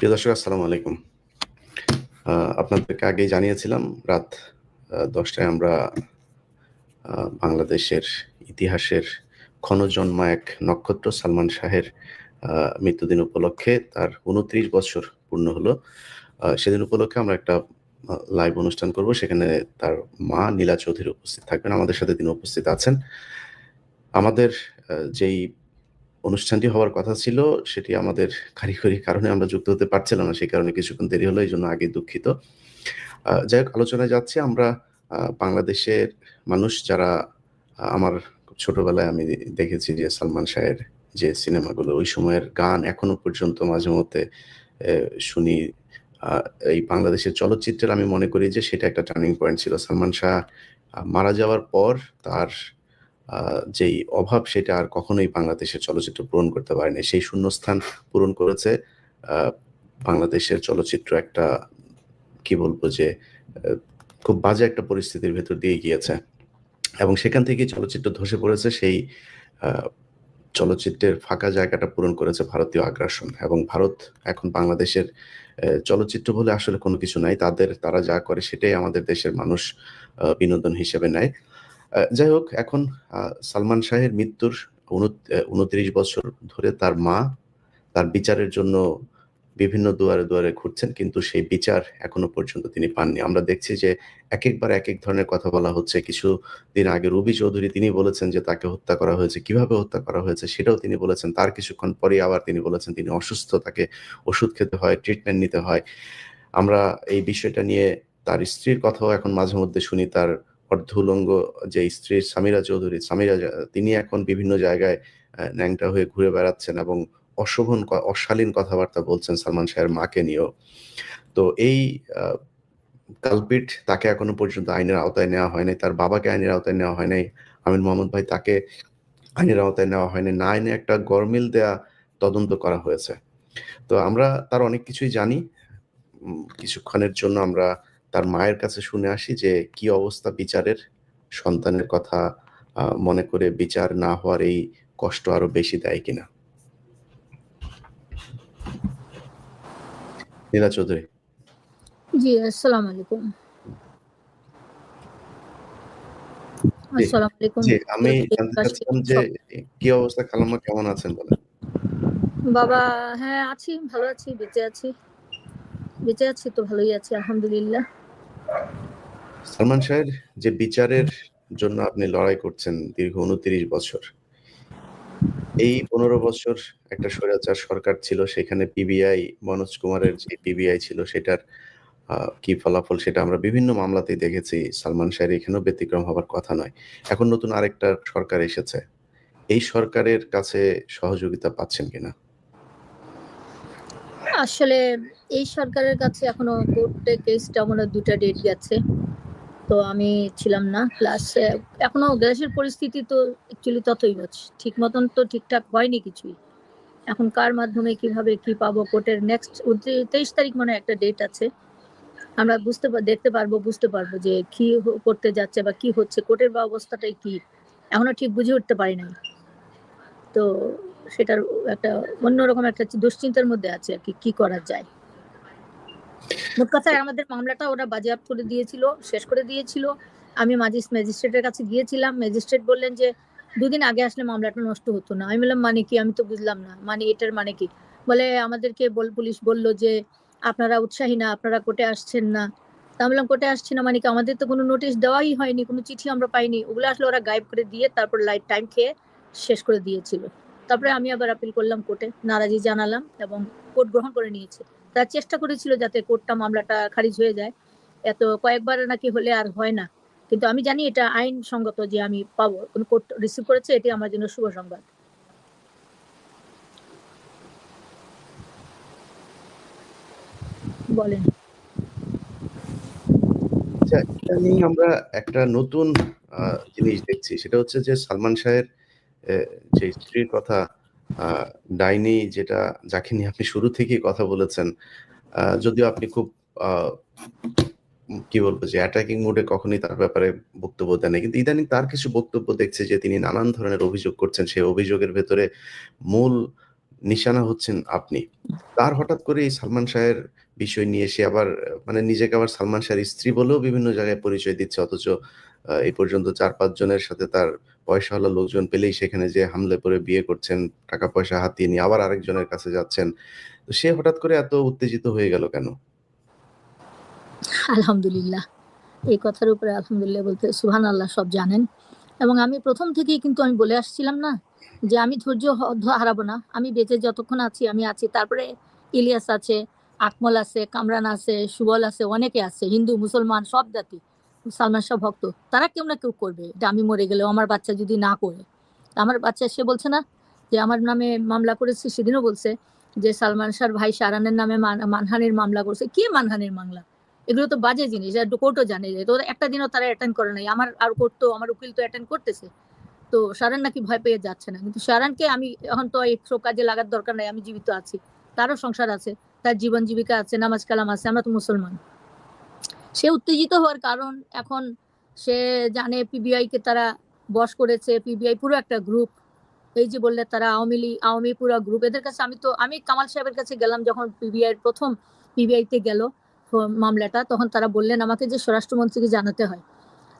প্রিয় দর্শক, আসসালামু আলাইকুম। আপনাদেরকে আগেই জানিয়েছিলাম রাত ১০টায় আমরা বাংলাদেশের ইতিহাসের ক্ষণজন্মা এক নক্ষত্র সালমান শাহের মৃত্যুদিন উপলক্ষে তার ২৯ বছর পূর্ণ হলো। সেদিন উপলক্ষে আমরা একটা লাইভ অনুষ্ঠান করব। সেখানে তার মা নীলা চৌধুরী উপস্থিত থাকবেন। আমাদের সাথে তিনি উপস্থিত আছেন। আমাদের যেই অনুষ্ঠানটি হওয়ার কথা ছিল সেটি আমাদের কারিগরি কারণে আমরা যুক্ত হতে পারছিলাম না। সেই কারণে কিছুক্ষণ দেরি হলো। এজন্য আগেই দুঃখিত। যাই হোক, আলোচনায় যাচ্ছি আমরা বাংলাদেশের মানুষ যারা আমার ছোটবেলায় আমি দেখেছি যে সালমান শাহের যে সিনেমাগুলো ওই সময়ের গান এখনো পর্যন্ত মাঝে মধ্যে শুনি। এই বাংলাদেশের চলচ্চিত্রের আমি মনে করি যে সেটা একটা টার্নিং পয়েন্ট ছিল। সালমান শাহ মারা যাওয়ার পর তার যেই অভাব সেটা আর কখনোই বাংলাদেশের চলচ্চিত্র পূরণ করতে পারেনি। সেই শূন্যস্থান পূরণ করেছে বাংলাদেশের চলচ্চিত্র একটা কি বলবো যে খুব বাজে একটা পরিস্থিতির ভেতর দিয়ে গিয়েছে এবং সেখান থেকেই চলচ্চিত্র ধসে পড়েছে। সেই চলচ্চিত্রের ফাঁকা জায়গাটা পূরণ করেছে ভারতীয় আগ্রাসন এবং ভারত এখন বাংলাদেশের চলচ্চিত্র বলে আসলে কোনো কিছু নাই। তারা যা করে সেটাই আমাদের দেশের মানুষ বিনোদন হিসেবে নেয়। যাই হোক, এখন সালমান শাহের মৃত্যুর ২৯ বছর ধরে তার মা তার বিচারের জন্য বিভিন্ন দুয়ারে দুয়ারে ঘুরছেন, কিন্তু সেই বিচার এখনো পর্যন্ত তিনি পাননি। আমরা দেখছি যে একেকবার একেক ধরনের কথা বলা হচ্ছে। কিছুদিন আগে রুবি চৌধুরী তিনি বলেছেন যে তাকে হত্যা করা হয়েছে। কিভাবে হত্যা করা হয়েছে সেটাও তিনি বলেছেন। তার কিছুক্ষণ পরেই আবার তিনি বলেছেন তিনি অসুস্থ, তাকে ওষুধ খেতে হয়, ট্রিটমেন্ট নিতে হয়। আমরা এই বিষয়টা নিয়ে তার স্ত্রীর কথাও এখন মাঝে মধ্যে শুনি। তার অর্ধউলঙ্গ যে স্ত্রী সামিরা চৌধুরী, তিনি এখন বিভিন্ন জায়গায় ন্যাংটা হয়ে ঘুরে বেড়াচ্ছেন এবং অশালীন কথাবার্তা বলছেন সালমান শাহের মাকে নিয়েও। তো এই কালপিট তাকে এখনো পর্যন্ত আইনের আওতায় নেওয়া হয় নাই। তার বাবাকে আইনের আওতায় নেওয়া হয় নাই। আমিন মোহাম্মদ ভাই, তাকে আইনের আওতায় নেওয়া হয়নি। না আইনে একটা গরমিল দেয়া তদন্ত করা হয়েছে। তো আমরা তার অনেক কিছুই জানি। কিছুক্ষণের জন্য আমরা তার মায়ের কাছে শুনে আসি যে কি অবস্থা বিচারের। সন্তানের কথা মনে করে বিচার না হওয়ার এই কষ্ট আরো বেশি দেয় কিনা। নীলা চৌধুরী। জি, আসসালামু আলাইকুম। আসসালামু আলাইকুম। জি, আমি জানতে চাচ্ছিলাম যে কি অবস্থা, খালাম্মা কেমন আছেন বলেন? বাবা, হ্যাঁ আছি, ভালো আছি, বেঁচে আছি। বেঁচে আছি তো ভালোই আছি, আলহামদুলিল্লাহ। সালমান শাহের যে বিচারের জন্য আপনি লড়াই করছেন দীর্ঘ ২৯ বছর, এই ১৫ বছর একটা স্বৈরাচার সরকার ছিল। সেখানে পিবিআই, মনোজ কুমারের যে পিবিআই ছিল সেটার কি ফলাফল সেটা আমরা বিভিন্ন মামলাতেই দেখেছি। সালমান শাহের এখানেও ব্যতিক্রম হবার কথা নয়। এখন নতুন আরেকটা সরকার এসেছে। এই সরকারের কাছে সহযোগিতা পাচ্ছেন কিনা? আসলে এই সরকারের কাছে এখনো কোর্টে কেসটা মনে হয় ২টা ডেট গেছে, তো আমি ছিলাম না। প্লাস এখনো দেশের পরিস্থিতি তো অ্যাকচুয়ালি ততই হচ্ছে, ঠিক মতন তো ঠিকঠাক হয়নি কিছুই। এখন কার মাধ্যমে কিভাবে কি পাবো, কোর্টের নেক্সট ২৩ তারিখ মনে একটা ডেট আছে। আমরা দেখতে পারবো, বুঝতে পারবো যে কি করতে যাচ্ছে বা কি হচ্ছে, কোর্টের বা অবস্থাটাই কি এখনো ঠিক বুঝে উঠতে পারি নাই। তো সেটার একটা অন্যরকম একটা দুশ্চিন্তার মধ্যে আছে আর কি করা যায়। মোট কথা আমাদের মামলাটা ওরা বাজেয়াপ্ত করে দিয়েছিল, শেষ করে দিয়েছিল। আমি ম্যাজিস্ট্রেটের কাছে গিয়েছিলাম। ম্যাজিস্ট্রেট বললেন যে ২ দিন আগে আসলে মামলাটা নষ্ট হতো না। আমি বললাম মানে কি, আমি তো বুঝলাম না, মানে এটার মানে কি? বলে আমাদেরকে পুলিশ বলল যে আপনারা উৎসাহী না, আপনারা কোর্টে আসছেন না। তা আমি বললাম কোর্টে আসছি না মানে কি, আমাদের তো কোনো নোটিশ দেওয়াই হয়নি, কোনো চিঠি আমরা পাইনি। ওগুলো আসলে ওরা গায়েব করে দিয়ে তারপর লাইট টাইম খেয়ে শেষ করে দিয়েছিল। তারপরে আমি আবার আপিল করলাম কোর্টে, নারাজি জানালাম এবং কোর্ট গ্রহণ করে নিয়েছে। তারা চেষ্টা করেছিল যাতে কোর্টটা মামলাটা খারিজ হয়ে যায়। এত কয়েকবার নাকি হলে আর হয় না, কিন্তু আমি জানি এটা আইনসঙ্গত যে আমি পাবো, কোন কোর্ট রিসিভ করেছে, এটি আমার জন্য শুভ সংবাদ। বলেন। আচ্ছা, ইদানিং আমরা একটা নতুন জিনিস দেখছি। সেটা হচ্ছে যে সালমান শাহের যে স্ত্রীর কথা, ডাইনি, যাকে নিয়ে আপনি শুরু থেকেই কথা বলেছেন। যদিও আপনি খুব আ কি বলবো যে অ্যাটাকিং মুড এ কখনোই তার ব্যাপারে বক্তব্য দেন নাই। কিন্তু ইদানিং তার কিছু বক্তব্য দেখছি যে তিনি নানান ধরনের অভিযোগ করছেন। সেই অভিযোগের ভেতরে মূল নিশানা হচ্ছেন আপনি। তার হঠাৎ করে এই সালমান শাহের বিষয় নিয়ে সে আবার মানে নিজেকে আবার সালমান শাহের স্ত্রী বলেও বিভিন্ন জায়গায় পরিচয় দিচ্ছে। অথচ এই পর্যন্ত ৪-৫ জনের সাথে তার পয়সাওয়ালা লোকজন পেলেই সেখানে যেয়ে হামলে পড়ে বিয়ে করছেন, টাকা-পয়সা হাতিয়ে নিয়ে আবার আরেকজনের কাছে যাচ্ছেন। তো সে হঠাৎ করে এত উত্তেজিত হয়ে গেল কেন? আলহামদুলিল্লাহ, এই কথার উপরে আলহামদুলিল্লাহ বলতে সুবহানাল্লাহ, সব জানেন। এবং আমি প্রথম থেকেই কিন্তু আমি বলে আসছিলাম না যে আমি ধৈর্য হারাবো না, আমি বেঁচে যতক্ষণ আছি আমি আছি। তারপরে ইলিয়াস আছে, আকমল আছে, কামরান আছে, সুবল আছে, অনেকে আছে, হিন্দু মুসলমান সব জাতি সালমান শাহ ভক্ত। তারা কেউ না কেউ করবে, এটা আমি মরে গেলেও আমার বাচ্চা যদি না করে। আমার বাচ্চা সে বলছে না যে আমার নামে মামলা করেছে, সেদিনও বলছে যে সালমান শাহর ভাই শাহরানের নামে মানহানির মামলা করছে। কি মানহানির মামলা? এগুলো তো বাজে জিনিস, কোর্টও জানে যে তো একটা দিনও তারা অ্যাটেন্ড করে নাই। আমার আর কোর্ট তো আমার উকিল তো অ্যাটেন্ড করতেছে। তো শাহরান নাকি ভয় পেয়ে যাচ্ছে না, কিন্তু শাহরানকে আমি এখন তো এইসব কাজে লাগার দরকার নাই, আমি জীবিত আছি, তারও সংসার আছে, তার জীবন জীবিকা আছে, নামাজ কালাম আছে, আমরা তো মুসলমান। সে উত্তেজিত হওয়ার কারণ এখন সে জানে পিবিআই কে তারা বশ করেছে, পিবিআই পুরো একটা গ্রুপ। এই যে বললে তারা আওয়ামী পুরো গ্রুপ, এদের কাছে আমি কামাল সাহেবের কাছে গেলাম যখন পিবিআই প্রথম পিবিআইতে গেল মামলাটা, তখন তারা বললেন আমাকে যে স্বরাষ্ট্রমন্ত্রীকে জানাতে হয়।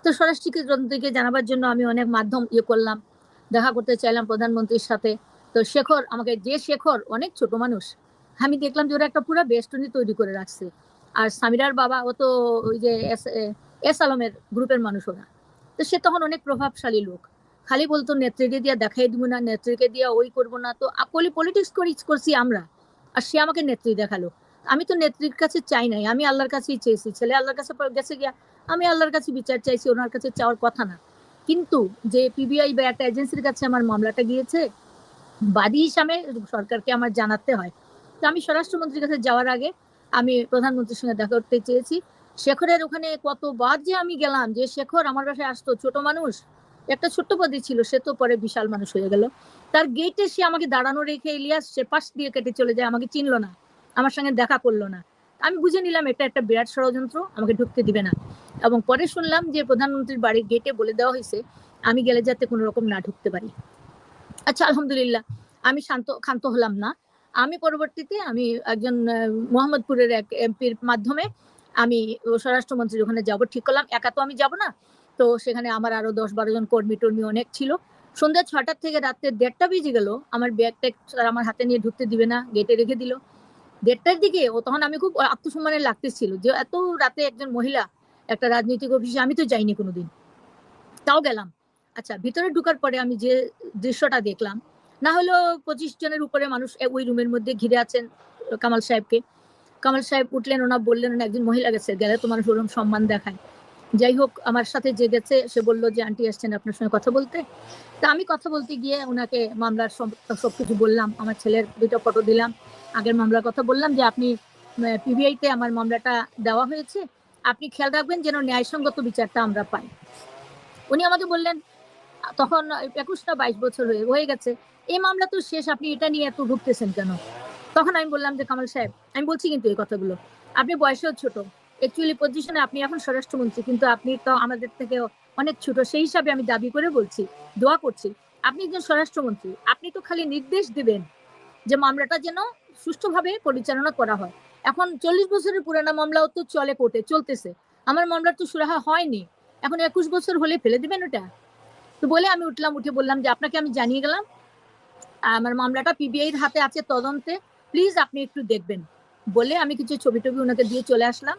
তো স্বরাষ্ট্রমন্ত্রীকে জানাবার জন্য আমি অনেক মাধ্যম করলাম, দেখা করতে চাইলাম প্রধানমন্ত্রীর সাথে। তো শেখর আমাকে, যে শেখর অনেক ছোট মানুষ, আমি দেখলাম যে ওরা একটা পুরো বেষ্টনী তৈরি করে রাখছে। আর সামিরার বাবা ও তো ওই যে এস আলমের গ্রুপের মানুষ ওরা। তো সে তখন অনেক প্রভাবশালী লোক, খালি বলতো নেত্রীকে দিয়ে দেখাই দিব না, নেত্রীকে দিয়ে ওই করবো না। তো পলিটিক্স করছি আমরা, আর সে আমাকে নেত্রী দেখালো। আমি তো নেত্রীর কাছে চাই নাই, আমি আল্লাহর কাছেই চেয়েছি। ছেলে আল্লাহর কাছে গেছে গিয়া, আমি আল্লাহর কাছে বিচার চাইছি, ওনার কাছে চাওয়ার কথা না। কিন্তু যে পিবিআই বা একটা এজেন্সির কাছে আমার মামলাটা গিয়েছে, বাদী হিসাবে সরকারকে আমার জানাতে হয়। তো আমি স্বরাষ্ট্রমন্ত্রীর কাছে যাওয়ার আগে আমি প্রধানমন্ত্রীর সঙ্গে দেখা করতে চেয়েছি। শেখরের ওখানে কতবার যে আমি গেলাম, যে শেখর আমার বাসায় আসতো, ছোট মানুষ, একটা ছোট্ট পদে ছিল, সে তো পরে বিশাল মানুষ হয়ে গেল। তার গেটে সে আমাকে দাঁড়ানো রেখে ইলিয়াস সে পাশ দিয়ে কেটে চলে যায়, আমাকে চিনলো না, আমার সঙ্গে দেখা করলো না। আমি বুঝে নিলাম এটা একটা বিরাট ষড়যন্ত্র, আমাকে ঢুকতে দিবে না। এবং পরে শুনলাম যে প্রধানমন্ত্রীর বাড়ির গেটে বলে দেওয়া হয়েছে আমি গেলে যাতে কোনো রকম না ঢুকতে পারি। আচ্ছা, আলহামদুলিল্লাহ, আমি ক্ষান্ত হলাম না। আমি পরবর্তীতে আমি একজন মোহাম্মদপুরের এক এমপির মাধ্যমে আমি স্বরাষ্ট্রমন্ত্রীর ওখানে যাব ঠিক করলাম। একা তো আমি যাব না। তো সেখানে আমার আরো ১০-১২ জন কর্মী টর্মী অনেক ছিল। সন্ধ্যা ৬টার থেকে রাত্রে ১:৩০ বেজে গেল, আমার ব্যাগটা তারা আমার হাতে নিয়ে ঢুকতে দিবে না, গেটে রেখে দিল। ১:৩০টার দিকে ও, তখন আমি খুব আত্মসম্মানের লাগতেছিল যে এত রাতে একজন মহিলা একটা রাজনৈতিক অফিসে, আমি তো যাইনি কোনোদিন, তাও গেলাম। আচ্ছা, ভিতরে ঢুকার পরে আমি যে দৃশ্যটা দেখলাম, না হলেও ২৫ জনের উপরে মানুষ ওই রুমের মধ্যে ঘিরে আছেন কামাল সাহেবকে। কামাল সাহেব উঠলেন, ওনা বললেন একজন মহিলা গেছে, গেলে তো মানুষ ওরকম সম্মান দেখায়। যাই হোক, আমার সাথে যে গেছে সে বলল যে আন্টি আসছেন আপনার সঙ্গে কথা বলতে। তা আমি কথা বলতে গিয়ে ওনাকে মামলার সবকিছু বললাম, আমার ছেলের ২টা ফটো দিলাম, আগের মামলার কথা বললাম যে আপনি পিবিআইতে আমার মামলাটা দেওয়া হয়েছে, আপনি খেয়াল রাখবেন যেন ন্যায়সঙ্গত বিচারটা আমরা পাই। উনি আমাকে বললেন, তখন ২১ না ২২ বছর হয়ে গেছে, এই মামলা তো শেষ, আপনি এটা নিয়ে এত ভুগতেছেন কেন? তখন আমি বললাম যে কামাল সাহেব, আমি বলছি কিন্তু এই কথাগুলো, আপনি বয়সেও ছোট, অ্যাকচুয়ালি পজিশনে আপনি এখন স্বরাষ্ট্রমন্ত্রী, কিন্তু আপনি তো আমাদের থেকে অনেক ছোট। সেই হিসাবে আমি দাবি করে বলছি, দোয়া করছি, আপনি একজন স্বরাষ্ট্রমন্ত্রী, আপনি তো খালি নির্দেশ দিবেন যে মামলাটা যেন সুষ্ঠুভাবে পরিচালনা করা হয়। এখন ৪০ বছরের পুরানা মামলাও তো চলে, কোর্টে চলতেছে, আমার মামলার তো সুরাহা হয়নি, এখন ২১ বছর হলে ফেলে দিবেন ওটা? তো বলে আমি উঠলাম, উঠে বললাম যে আপনাকে আমি জানিয়ে গেলাম আমার মামলাটা পিবিআই এর হাতে আছে তদন্তে, প্লিজ আপনি একটু দেখবেন। বলে আমি কিছু ছবি টবি ওনাকে দিয়ে চলে আসলাম।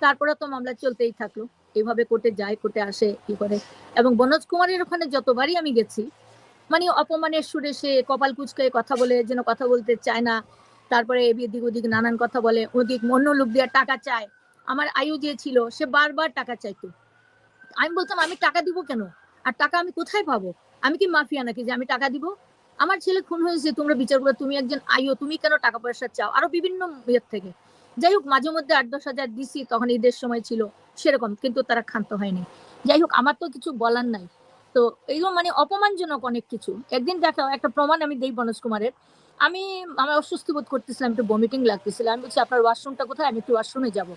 তারপরে তো মামলা চলতেই থাকলো, এইভাবে কোর্টে যায়, কোর্টে আসে, কি করে। এবং বনোজ কুমারের ওখানে যতবারই আমি গেছি, মানে অপমানের সুরে সে কপাল কুচকে কথা বলে, যেন কথা বলতে চায় না। তারপরে এদিক ওদিক নানান কথা বলে, ওদিক অন্য লোক দিয়ে টাকা চায়। আমার আয়ু যে ছিল সে বারবার টাকা চাইতো। আমি বলতাম আমি টাকা দিব কেন, আর টাকা আমি কোথায় পাবো? আমি কি মাফিয়া নাকি যে আমি টাকা দিব? আমার ছেলে খুন হয়েছে, তোমরা বিচার করো, তুমি একজন আইও, তুমি কেন টাকা পয়সা চাও? আরো বিভিন্ন ইয়ের থেকে। যাই হোক, মাঝে মধ্যে ৮-১০ হাজার দিছি, তখন ঈদের সময় ছিল সেরকম, কিন্তু তারা ক্ষান্ত হয়নি। যাই হোক, আমার তো কিছু বলার নাই। তো এইগুলো মানে অপমানজনক অনেক কিছু। একদিন দেখা একটা প্রমাণ আমি দেই বনোজ কুমারের। আমি আমার অস্বস্তি বোধ করতেছিলাম, একটু বমিটিং লাগতেছিল, আমি বলছি আপনার ওয়াশরুমটা কোথায়, আমি একটু ওয়াশরুমে যাবো।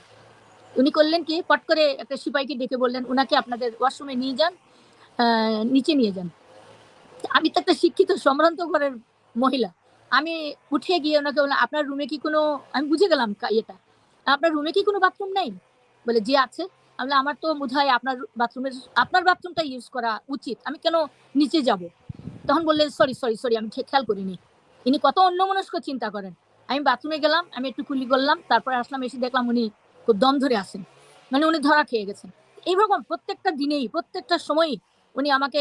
উনি করলেন কি, পট করে একটা সিপাহীকে ডেকে বললেন উনাকে আপনাদের ওয়াশরুমে নিয়ে যান, নিচে নিয়ে যান। আমি তো একটা শিক্ষিত সম্ভ্রান্ত ঘরের মহিলা, আমি উঠে গিয়ে ওনাকে বললাম, আপনার রুমে কি কোনো, আমি বুঝে গেলাম ইয়েটা, আপনার রুমে কি কোনো বাথরুম নেই? বলে জি আছে। আমি বললাম, আমার তো বোধ হয় আপনার বাথরুমটা ইউজ করা উচিত, আমি কেন নিচে যাব? তখন বললেন সরি সরি সরি, আমি খেয়াল করিনি। ইনি কত অন্যমনস্ক চিন্তা করেন। আমি বাথরুমে গেলাম, আমি একটু কুলি করলাম, তারপরে আসলাম, এসে দেখলাম উনি খুব দম ধরে আসেন, মানে উনি ধরা খেয়ে গেছেন। এইরকম প্রত্যেকটা দিনেই, প্রত্যেকটা সময়ই উনি আমাকে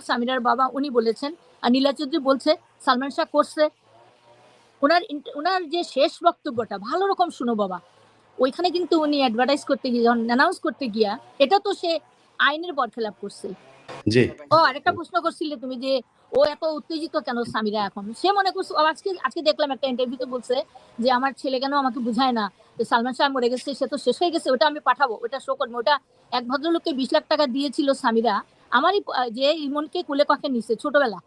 সামিরার বাবা উনি বলেছেন, আর নীলা চৌধুরী বলছে সালমান শাহ করছে। ওনার যে শেষ বক্তব্যটা ভালো রকম শুনো বাবা, ওইখানে কিন্তু উনি অ্যাডভার্টাইজ করতে গিয়ে, যখন অ্যানাউন্স করতে গিয়া, এটা তো সে আইনের বরখেলাপ করছে। জি। ও আরেকটা প্রশ্ন করছিলে তুমি যে ও এত উত্তেজিত কেন সামিরা এখন? সে মনে করছে, আজকে দেখলাম একটা ইন্টারভিউতে বলছে যে আমার ছেলে কেন আমাকে বুঝায় না যে সালমান শাহ মরে গেছে, সে তো শেষ হয়ে গেছে, ওটা আমি পাঠাবো, ওটা শো করবো। ওটা এক ভদ্রলোককে 20 লাখ টাকা দিয়েছিল সামিরা, আমারই যে ইমনকে কুলে কখে নিছে ছোটবেলা।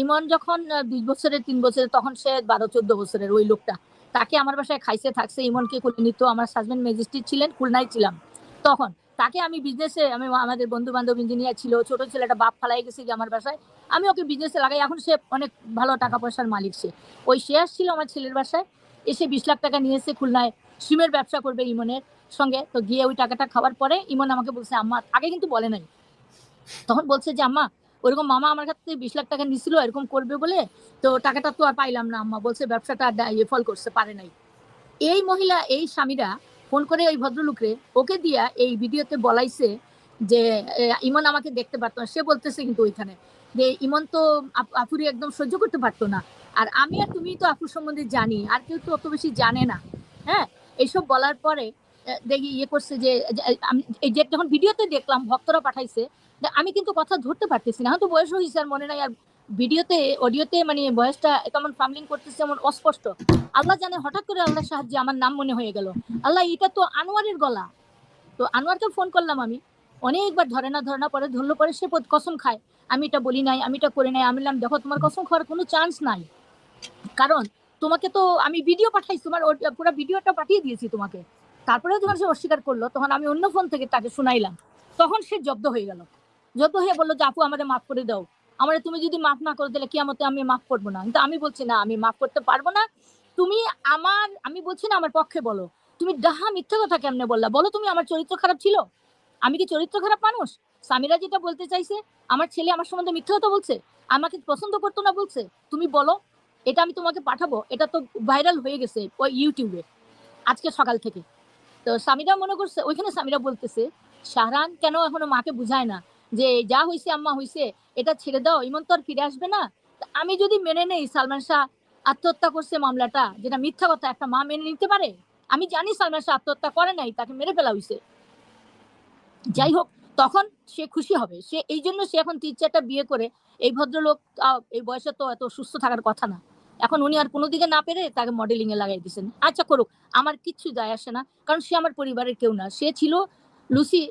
ইমন যখন 2 বছরের 3 বছরের, তখন সে 12-14 বছরের, ওই লোকটা তাকে আমার বাসায় খাইছে থাকছে, ইমনকে কুলে নিত। আমার হাজবেন্ড ম্যাজিস্ট্রেট ছিলেন, খুলনায় ছিলাম তখন। তাকে আমি বিজনেসে, আমাদের বন্ধু বান্ধব ইঞ্জিনিয়ার ছিল, ছোট ছেলেটা বাপ ফালাই গেছে যে আমার বাসায়, আমি ওকে বিজনেসে লাগাই। এখন সে অনেক ভালো টাকা পয়সার মালিক। সে ওই শেয়ার ছিল আমার ছেলের বাসায়, এসে 20 লাখ টাকা নিয়ে এসে খুলনায় সিমের ব্যবসা করবে ইমনের সঙ্গে। তো গিয়ে ওই টাকাটা খাওয়ার পরে ইমন আমাকে বলছে, আম্মা, আগে কিন্তু বলে নাই, তখন বলছে যে আম্মা, ওরকম মামা আমার কাছ থেকে 20 লাখ টাকা নিছিল এরকম করবে বলে, তো টাকাটা তো আর পাইলাম না আম্মা, বলছে ব্যবসাটা ফল করছে, পারে নাই। এই মহিলা, এই স্বামীরা ফোন করে ওই ভদ্রলোকরে ওকে দিয়া এই ভিডিওতে বলাইছে যে ইমন আমাকে দেখতে পারতো না। সে বলতেছে কিন্তু ওইখানে যে ইমন তো আপুরি একদম সহ্য করতে পারতো না, আর আমি আর তুমি তো আপুর সম্বন্ধে জানি, আর কেউ তো অত বেশি জানে না। হ্যাঁ, এইসব বলার পরে দেখি ইয়ে করছে যে আমি এই যে যখন ভিডিওতে দেখলাম ভক্তরা পাঠাইছে, আমি কিন্তু কথা ধরতে পারতেছি না, হয়তো বয়স হয়েছে আর মনে নাই, আর ভিডিওতে অডিওতে মানে বয়সটা কেমন ফামলিং করতেছে, এমন অস্পষ্ট। আল্লাহ জানে, হঠাৎ করে আল্লাহর সাহায্যে আমার নাম মনে হয়ে গেল। আল্লাহ, এটা তো আনোয়ারের গলা। তো আনোয়ারকে ফোন করলাম আমি, অনেকবার ধরে না পরে ধরলো, পরে সে কসম খায় আমি এটা বলি নাই, আমি এটা করে নাই। আমি বললাম, দেখো, তোমার কসম খাওয়ার কোনো চান্স নাই, কারণ তোমাকে তো আমি ভিডিও পাঠাইছি, তোমার পুরো ভিডিওটা পাঠিয়ে দিয়েছি তোমাকে, তারপরেও তোমার সে অস্বীকার করলো। তখন আমি অন্য ফোন থেকে তাকে শুনাইলাম, তখন সে জব্দ হয়ে গেল। জব্দ হয়ে বললো যে আপু আমাদের মাফ করে দাও, আমার তুমি যদি মাফ না করে দিলে কিয়ামতে আমি মাফ করবো না। কিন্তু আমি বলছি না, আমি মাফ করতে পারবো না। তুমি আমি বলছি না আমার পক্ষে বলো, তুমি ডাহা মিথ্যা কথা কেমনে বললা? বলো, তুমি আমার চরিত্র খারাপ ছিল? আমি কি চরিত্র খারাপ মানুষ? সামিরা যেটা বলতে চাইছে, আমার ছেলে আমার সম্বন্ধে মিথ্যা কথা বলছে, আমাকে পছন্দ করতো না বলছে, তুমি বলো, এটা আমি তোমাকে পাঠাবো। এটা তো ভাইরাল হয়ে গেছে ওই ইউটিউবে আজকে সকাল থেকে। তো সামিরা মনে করছে, ওইখানে সামিরা বলতেছে শাহরান কেন এখনো মাকে বুঝায় না যে যা হয়েছে আম্মা হয়েছে, এটা ছেড়ে দাও, ইমন তো আর ফিরে আসবে না। আমি যদি মেনে নেই সালমান শাহ আত্মহত্যা করছে, মামলাটা যেটা মিথ্যা কথা, একটা মা মেনে নিতে পারে? আমি জানি সালমান শাহ আত্মহত্যা করে নাই, তাকে মেরে ফেলা হয়েছে। যাই হোক, তখন সে খুশি হবে, সে এই জন্য সে এখন 3-4টা বিয়ে করে, এই ভদ্রলোক এই বয়সে তো এত সুস্থ থাকার কথা না, এখন উনি আর কোনো দিকে না পেরে তাকে মডেলিং এ লাগাই দিয়েছেন। আচ্ছা করুক, আমার কিচ্ছু যায় আসে না, কারণ সে আমার পরিবারের কেউ না। সে ছিল লুসি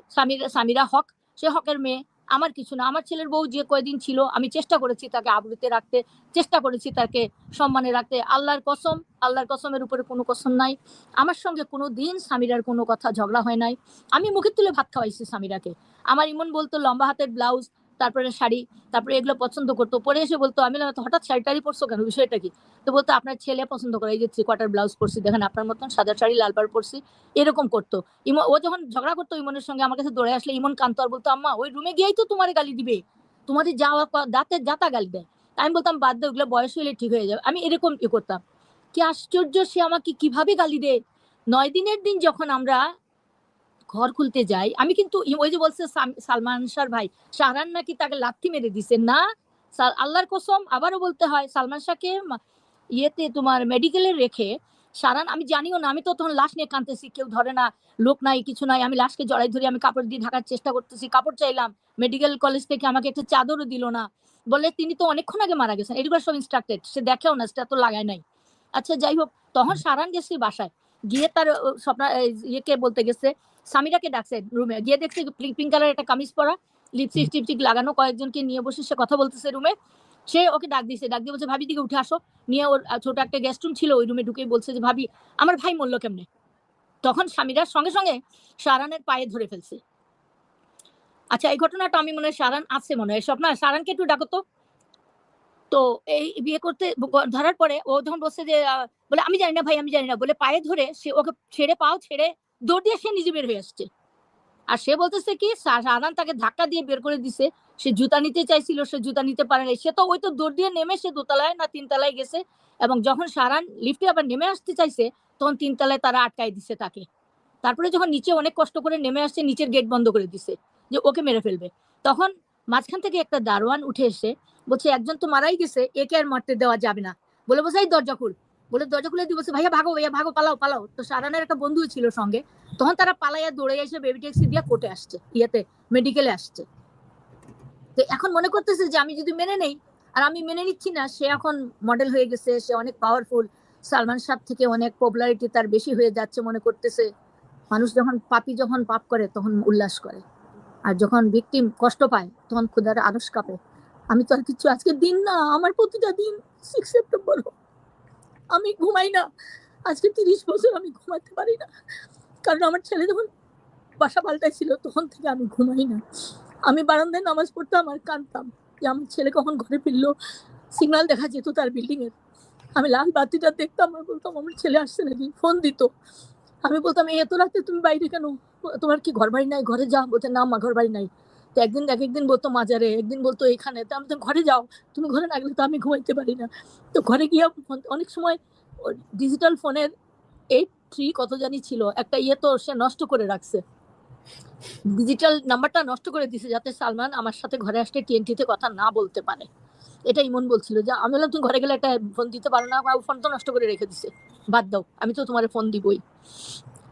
সামিরা হক, সে হকের মেয়ে, আমার কিছু না। আমার ছেলের বউ যে কয়দিন ছিল, আমি চেষ্টা করেছি তাকে আবরুতে রাখতে, চেষ্টা করেছি তাকে সম্মানে রাখতে। আল্লাহর কসমের উপরে কোনো কসম নাই, আমার সঙ্গে কোনো দিন সামিরার কোনো কথা ঝগড়া হয় নাই। আমি মুখে তুলে ভাত খাওয়াইছি সামিরাকে। আমার ইমন বলতো লম্বা হাতের ব্লাউজ, তারপরে শাড়ি, তারপরে এগুলো পছন্দ করতো, পরে এসে বলতো, আমি হঠাৎ শাড়ি পরছো কেন, বিষয়টা কি? তো বলতো আপনার ছেলে পছন্দ করে, এই যে 3 কোয়ার্টার ব্লাউজ পরছি দেখেন, আপনার মতন সাদা শাড়ি লাল পাড় পরছি, এরকম করতো। ও যখন ঝগড়া করতো ইমনের সঙ্গে, আমার কাছে দৌড়ে আসলে ইমন কান্ত আর বলতো, আম্মা ওই রুমে গিয়েই তো তোমার গালি দিবে, তোমাদের যাওয়া দাঁতের যাতা গালি দেয়। আমি বলতাম বাদ দে, ওগুলো বয়স হইলে ঠিক হয়ে যাবে। আমি এরকম করতাম। কি আশ্চর্য, সে আমাকে কিভাবে গালি দেয়। 9 দিনের দিন যখন আমরা ঘর খুলতে যাই, আমি কিন্তু ওই যে বলছে সালমান শাহর ভাই শাহরান নাকি তাকে লাথি মেরে দিছে না, আল্লাহর কসম আবারও বলতে হয়, সালমান শাহকে ইয়েতে তোমার মেডিকেলে রেখে সারান, আমি জানিও না, আমি তো তখন লাশ নিয়ে কাঁদতেছি, কেউ ধরে না, লোক নাই, কিছু নাই, আমি লাশকে জড়াই ধরি, আমি কাপড় দিয়ে ঢাকার চেষ্টা করতেছি, কাপড় চাইলাম, মেডিকেল কলেজ থেকে আমাকে একটা চাদরও দিল না, বলে তিনি তো অনেকক্ষণ আগে মারা গেছেন, এগুলো সব ইনস্ট্রাক্টেড, সে দেখেও না, সেটা তো লাগায় নাই। আচ্ছা যাই হোক, তখন সারান গেছে বাসায়, গিয়ে তার স্বপ্ন ইয়েকে বলতে গেছে, সামিরাকে ডাকছে রুমে, গিয়ে দেখছে পিঙ্ক কালার একটা কামিজ পরা, লিপস্টিক টিপস্টিক লাগানো, কয়েকজনকে নিয়ে বসে সে কথা বলতেছে রুমে। সে ওকে ডাক দিয়েছে, ডাক দিয়ে বলছে ভাবি দিকে উঠে আসো, নিয়ে ওর ছোট একটা গেস্ট রুম ছিল, ওই রুমে ঢুকে বলছে যে ভাবি আমার ভাই মরলো কেমনে। তখন স্বামীরা সঙ্গে সঙ্গে শাহরানের পায়ে ধরে ফেলছে। আচ্ছা, এই ঘটনাটা আমি মনে হয় শাহরান আছে, মনে হয় স্বপ্ন, শাহরানকে একটু ডাকো তো। তো এই বিয়ে করতে ধরার পরে ও যখন বলছে যে বলে আমি জানি না ভাই, আমি জানি না বলে পায়ে ধরে সে ওকে ছেড়ে, পাও ছেড়ে দৌড় দিয়ে সে নিজে বের হয়ে আসছে। আর সে বলতেছে কি সারান তাকে ধাক্কা দিয়ে বের করে দিছে, সে জুতা নিতে চাইছিল, সে জুতা নিতে পারে নাই। সে তো ওই তো দৌড় দিয়ে নেমে সে দোতলায় না তিনতলায় গেছে, এবং যখন সারান লিফটে আবার নেমে আসতে চাইছে তখন তিনতলায় তারা আটকাই দিছে তাকে। তারপরে যখন নিচে অনেক কষ্ট করে নেমে আসছে, নিচের গেট বন্ধ করে দিছে যে ওকে মেরে ফেলবে। তখন মাঝখান থেকে একটা দারোয়ান উঠে এসে বলছে একজন তো মারাই গেছে, একে আর মারতে দেওয়া যাবে না। বলে বসে এই দরজা খুল, বলে দরজা খুলে দিয়ে বলছে ভাইয়া ভাগো, ভাইয়া ভাগো, পালাও পালাও। তো সারানের একটা বন্ধু ছিল সঙ্গে, তখন তারা পালাইয়া দৌড়ে এসে বেবি ট্যাক্সি দিয়ে কোর্টে আসছে, ইয়েতে মেডিকেলে আসছে। তো এখন মনে করতেছে যে আমি যদি মেনে নেই, আর আমি মেনে নিচ্ছি না। সে এখন মডেল হয়ে গেছে, সে অনেক পাওয়ারফুল, সালমান শাহ থেকে অনেক পপুলারিটি তার বেশি হয়ে যাচ্ছে মনে করতেছে। মানুষ যখন যখন পাপ করে তখন উল্লাস করে, আর যখন ভিকটিম কষ্ট পায় তখন ক্ষুধার আড়স কাঁপে। আমি তো আর কিছু, আজকের দিন না, আমার প্রতিটা দিন 6 সেপ্টেম্বর আমি ঘুমাই না। আজকে 30 বছর আমি ঘুমাতে পারি না, কারণ আমার ছেলে যখন বাসা পাল্টাইছিল তখন থেকে আমি ঘুমাই না। আমি বারান্দায় নামাজ পড়তাম আর কাঁদতাম যে আমার ছেলে কখন ঘরে ফিরলো। সিগন্যাল দেখা যেত তার বিল্ডিং এর, আমি লাল বাতিটা দেখতাম আর বলতাম আমার ছেলে আসছে নাকি, ফোন দিত। আমি বলতাম এত রাতে তুমি বাইরে কেন, তোমার কি ঘর বাড়ি নাই, ঘরে যাও। বলতে না মা, ঘর বাড়ি নাই। তো একদিন এক একদিন বলতো মাজারে, একদিন বলতো এখানে। তো আমি তো ঘরে যাও, তুমি ঘরে না গেলে তো আমি ঘুমাইতে পারি না। তো ঘরে গিয়ে অনেক সময় ডিজিটাল ফোনের 83 কত জানি ছিল একটা ইয়ে, তো সে নষ্ট করে রাখছে, ডিজিটাল নাম্বারটা নষ্ট করে দিছে যাতে সালমান আমার সাথে ঘরে আসতে টিএনটিতে কথা না বলতে পারে। এটা ইমন বলছিল যে আমি বললাম তুমি ঘরে গেলে একটা ফোন দিতে পারো না, ফোন তো নষ্ট করে রেখে দিছে, বাদ দাও, আমি তো তোমার ফোন দিবই।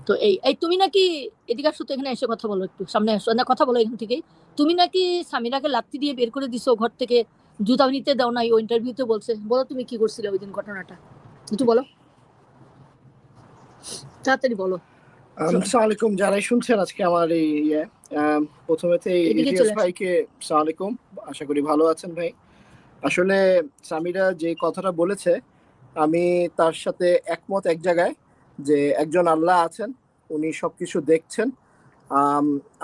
তো এই তুমি নাকি এদিকে আসো তো, এখানে এসে কথা বলো, একটু সামনে আসো না, কথা বলো এখান থেকেই। তুমি নাকি সামিরাকে লাত্তি দিয়ে বের করে দিছো ঘর থেকে, জুতা নিতে দাও নাই, ও ইন্টারভিউতে বলছে। বলো তুমি কি করছিলে ওই দিন, ঘটনাটা একটু বলো, তাড়াতাড়ি বলো। আসসালামু আলাইকুম যারাই শুনছেন আজকে আমার এই প্রথমেতে ইলিয়াস ভাইকে আসসালামু আলাইকুম, আশা করি ভালো আছেন ভাই। আসলে সামিরা যে কথাটা বলেছে আমি তার সাথে একমত এক জায়গায়, যে একজন আল্লাহ আছেন, উনি সবকিছু দেখছেন।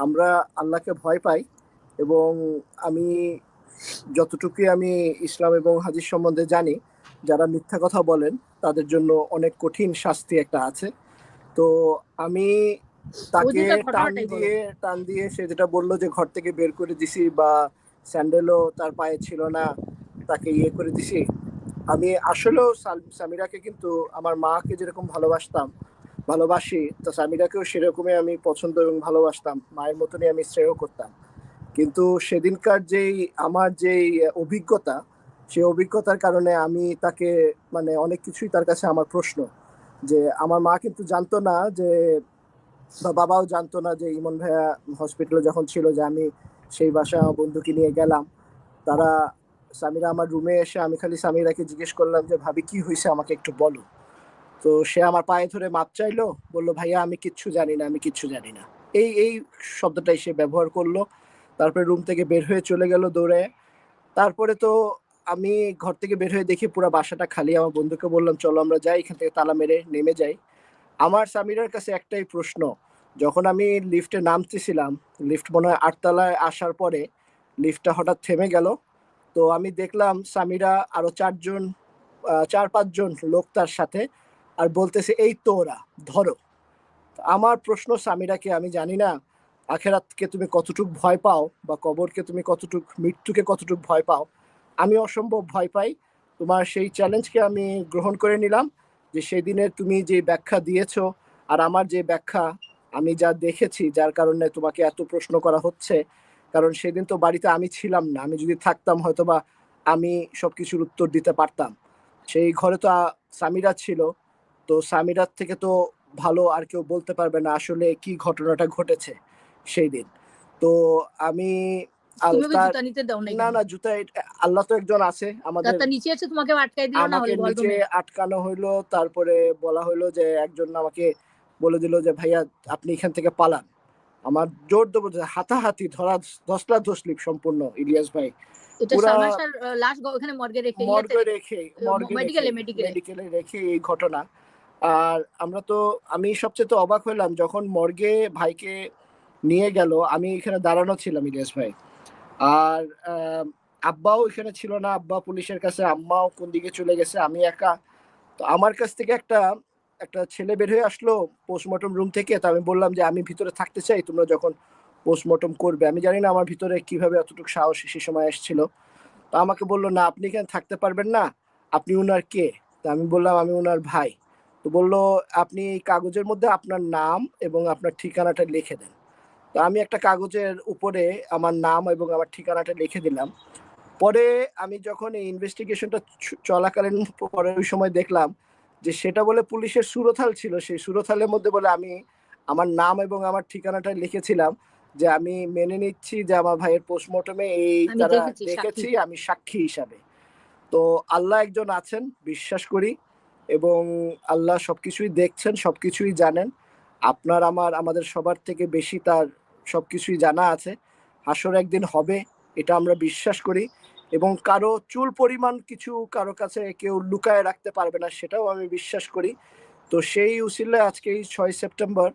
আমরা আল্লাহকে ভয় পাই, এবং আমি যতটুকু আমি ইসলাম এবং হাদিস সম্বন্ধে জানি, যারা মিথ্যা কথা বলেন তাদের জন্য অনেক কঠিন শাস্তি একটা আছে। তো আমি তাকে টান দিয়ে সে যেটা বললো যে ঘর থেকে বের করে দিছি, বা স্যান্ডেলও তার পায়ে ছিল না, তাকে ইয়ে করে দিছি। আমি আসলেও সামিরাকে কিন্তু আমার মাকে যেরকম ভালোবাসি, তো সামিরাকেও সেরকমই আমি পছন্দ এবং ভালোবাসতাম, মায়ের মতনই আমি শ্রেয় করতাম। কিন্তু সেদিনকার আমার যেই অভিজ্ঞতা, সেই অভিজ্ঞতার কারণে আমি তাকে মানে অনেক কিছুই তার কাছে আমার প্রশ্ন, যে আমার মা কিন্তু জানতো না যে, বা বাবাও জানতো না যে ইমন ভাইয়া হসপিটালে যখন ছিল যে আমি সেই বাসা বন্ধুকে নিয়ে গেলাম। তারা সামিরা আমার রুমে এসে, আমি খালি সামিরাকে জিজ্ঞেস করলাম যে ভাবি কি হয়েছে আমাকে একটু বলো। তো সে আমার পায়ে ধরে মাপ চাইলো, বললো ভাইয়া আমি কিচ্ছু জানি না, আমি কিচ্ছু জানি না, এই শব্দটাই সে ব্যবহার করলো। তারপরে রুম থেকে বের হয়ে চলে গেল দৌড়ে। তারপরে তো আমি ঘর থেকে বের হয়ে দেখি পুরো বাসাটা খালি। আমার বন্ধুকে বললাম চলো আমরা যাই, এখান থেকে তালা মেরে নেমে যাই। আমার সামিরার কাছে একটাই প্রশ্ন, যখন আমি লিফটে নামতেছিলাম, লিফট মনে হয় 8 তলায় আসার পরে লিফটটা হঠাৎ থেমে গেল। তো আমি দেখলাম সামিরা আরো 4-5 জন লোক তার সাথে, আর বলতেছে এই তো ওরা, ধরো। আমার প্রশ্ন সামিরাকে, আমি জানি না আখেরাতকে তুমি কতটুকু ভয় পাও, বা কবরকে তুমি কতটুকু, মৃত্যুকে কতটুকু ভয় পাও। আমি অসম্ভব ভয় পাই। তোমার সেই চ্যালেঞ্জকে আমি গ্রহণ করে নিলাম, যে সেই দিনের তুমি যে ব্যাখ্যা দিয়েছো আর আমার যে ব্যাখ্যা, আমি যা দেখেছি যার কারণে তোমাকে এত প্রশ্ন করা হচ্ছে। কারণ সেদিন তো বাড়িতে আমি ছিলাম না, আমি যদি থাকতাম হয়তোবা আমি সবকিছুর উত্তর দিতে পারতাম। সেই ঘরে তো সামিরা ছিল, তো সামিরার থেকে তো ভালো আর কেউ বলতে পারবে না আসলে কি ঘটনাটা ঘটেছে সেই দিন। তো আমি না জুতা, আল্লাহ তো একজন আছে আমাদের, নিচে আছে, তোমাকে আটকাই দিল না, আমাকে নিচে আটকানো হইলো। তারপরে বলা হইলো যে একজন আমাকে বলে দিল যে ভাইয়া আপনি এখান থেকে পালান। আমার জোর দেবো হাতাহাতি ধস্তাধস্তি সম্পূর্ণ ইলিয়াস ভাই, মেডিকেলে রেখে এই ঘটনা। আর আমি সবচেয়ে তো অবাক হইলাম যখন মর্গে ভাইকে নিয়ে গেল, আমি এখানে দাঁড়ানো ছিলাম ইলিয়াস ভাই। আর আব্বাও এখানে ছিল না, আব্বা পুলিশের কাছে, আম্মাও কোন দিকে চলে গেছে, আমি একা। তো আমার কাছ থেকে একটা একটা ছেলে বের হয়ে আসলো পোস্টমর্টম রুম থেকে। তো আমি বললাম যে আমি ভিতরে থাকতে চাই, তোমরা যখন পোস্টমর্টম করবে। আমি জানি না আমার ভিতরে কিভাবে এতটুকু সাহস সে সময় এসেছিল। তো আমাকে বললো না, আপনি এখানে থাকতে পারবেন না, আপনি উনার কে? তো আমি বললাম আমি উনার ভাই। তো বললো আপনি এই কাগজের মধ্যে আপনার নাম এবং আপনার ঠিকানাটা লিখে দেন। তো আমি একটা কাগজের উপরে আমার নাম এবং আমার ঠিকানাটা লিখে দিলাম। পরে আমি যখন এই ইনভেস্টিগেশনটা চলাকালীন পরে ওই সময় দেখলাম যে সেটা বলে পুলিশের সুরথাল ছিল, সেই সুরথালের মধ্যে বলে আমি আমার নাম এবং আমার ঠিকানাটা লিখেছিলাম যে আমি মেনে নিচ্ছি যে আমার ভাইয়ের পোস্টমর্টমে এই তারা দেখেছি, আমি সাক্ষী হিসাবে। তো আল্লাহ একজন আছেন, বিশ্বাস করি, এবং আল্লাহ সবকিছুই দেখছেন, সবকিছুই জানেন। আপনার আমাদের সবার থেকে বেশি তার সবকিছুই জানা আছে। হাসর একদিন হবে, এটা আমরা বিশ্বাস করি, এবং কারো চুল পরিমাণ কিছু কারো কাছে কেউ লুকায় রাখতে পারবে না, সেটাও আমি বিশ্বাস করি। তো সেই উসিলায় আজকে এই 6 সেপ্টেম্বর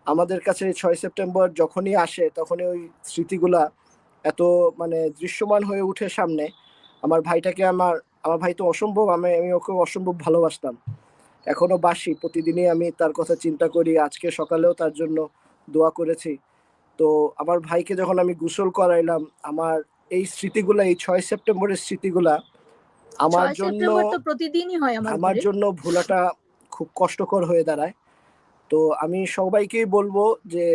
আমাদের কাছে, 6 সেপ্টেম্বর যখনই আসে তখনই ওই স্মৃতিগুলা এত মানে দৃশ্যমান হয়ে উঠে সামনে। আমার ভাইটাকে আমার আমার ভাই তো অসম্ভব, আমি ওকে অসম্ভব ভালোবাসতাম, এখনো বাসি, প্রতিদিনই আমি তার কথা চিন্তা করি। আজকে সকালেও তার জন্য দোয়া করেছি। তো আমার ভাইকে যখন আমি গোসল করাইলাম, আমার এই স্মৃতিগুলা, এই 6 সেপ্টেম্বরের স্মৃতিগুলা আমার জন্য প্রতিদিনই হয় আমার জন্য ভোলাটা খুব কষ্টকর হয়ে দাঁড়ায়। তো আমি সবাইকেই বলবো যে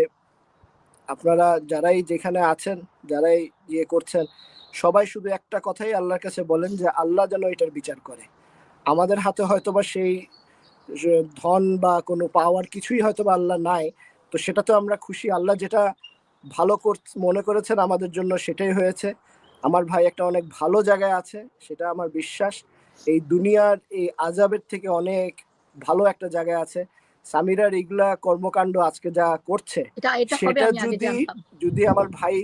আপনারা যারাই যেখানে আছেন, যারাই ইয়ে করছেন, সবাই শুধু একটা কথাই আল্লাহর কাছে বলেন যে আল্লাহ যেন এটার বিচার করে। আমাদের হাতে হয়তোবা সেই ধন বা কোনো পাওয়ার কিছুই হয়তোবা আল্লাহ নাই, তো সেটা তো আমরা খুশি, আল্লাহ যেটা ভালো মনে করেছেন আমাদের জন্য সেটাই হয়েছে। আমার ভাই একটা অনেক ভালো জায়গায় আছে, সেটা আমার বিশ্বাস। এই দুনিয়ার এই আজাবের থেকে অনেক ভালো একটা জায়গায় আছে। সামিরার এগুলা কর্মকাণ্ড আজকে যা করছে, সেটা যদি আমার ভাই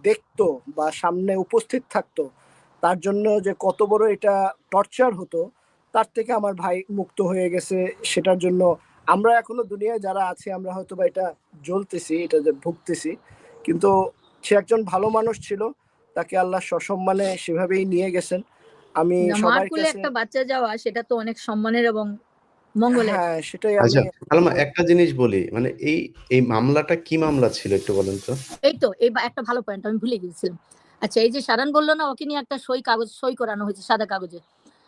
দেখতো বা সামনে উপস্থিত থাকতো, তার জন্য যে কত বড় এটা টর্চার হতো, তার থেকে আমার ভাই মুক্ত হয়ে গেছে। সেটার জন্য আমরা এখনো দুনিয়ায় যারা আছি, আমরা হয়তো বা এটা জ্বলতেছি, এটা যে ভুগতেছি, কিন্তু সে একজন ভালো মানুষ ছিল, তাকে আল্লাহ সসম্মানে সেভাবেই নিয়ে গেছেন। আমি সবার কাছে একটা বাচ্চা যাওয়া, সেটা তো অনেক সম্মানের এবং মঙ্গলের। হ্যাঁ, সেটাই। আচ্ছা আলমা, একটা জিনিস বলি, মানে এই মামলাটা কি মামলা ছিল একটু বলেন তো? এই তো এই একটা ভালো পয়েন্ট আমি ভুলে গিয়েছিলাম। আচ্ছা, এই যে শারান বললো না ওকে নিয়ে একটা সই করানো হয়েছে সাদা কাগজে।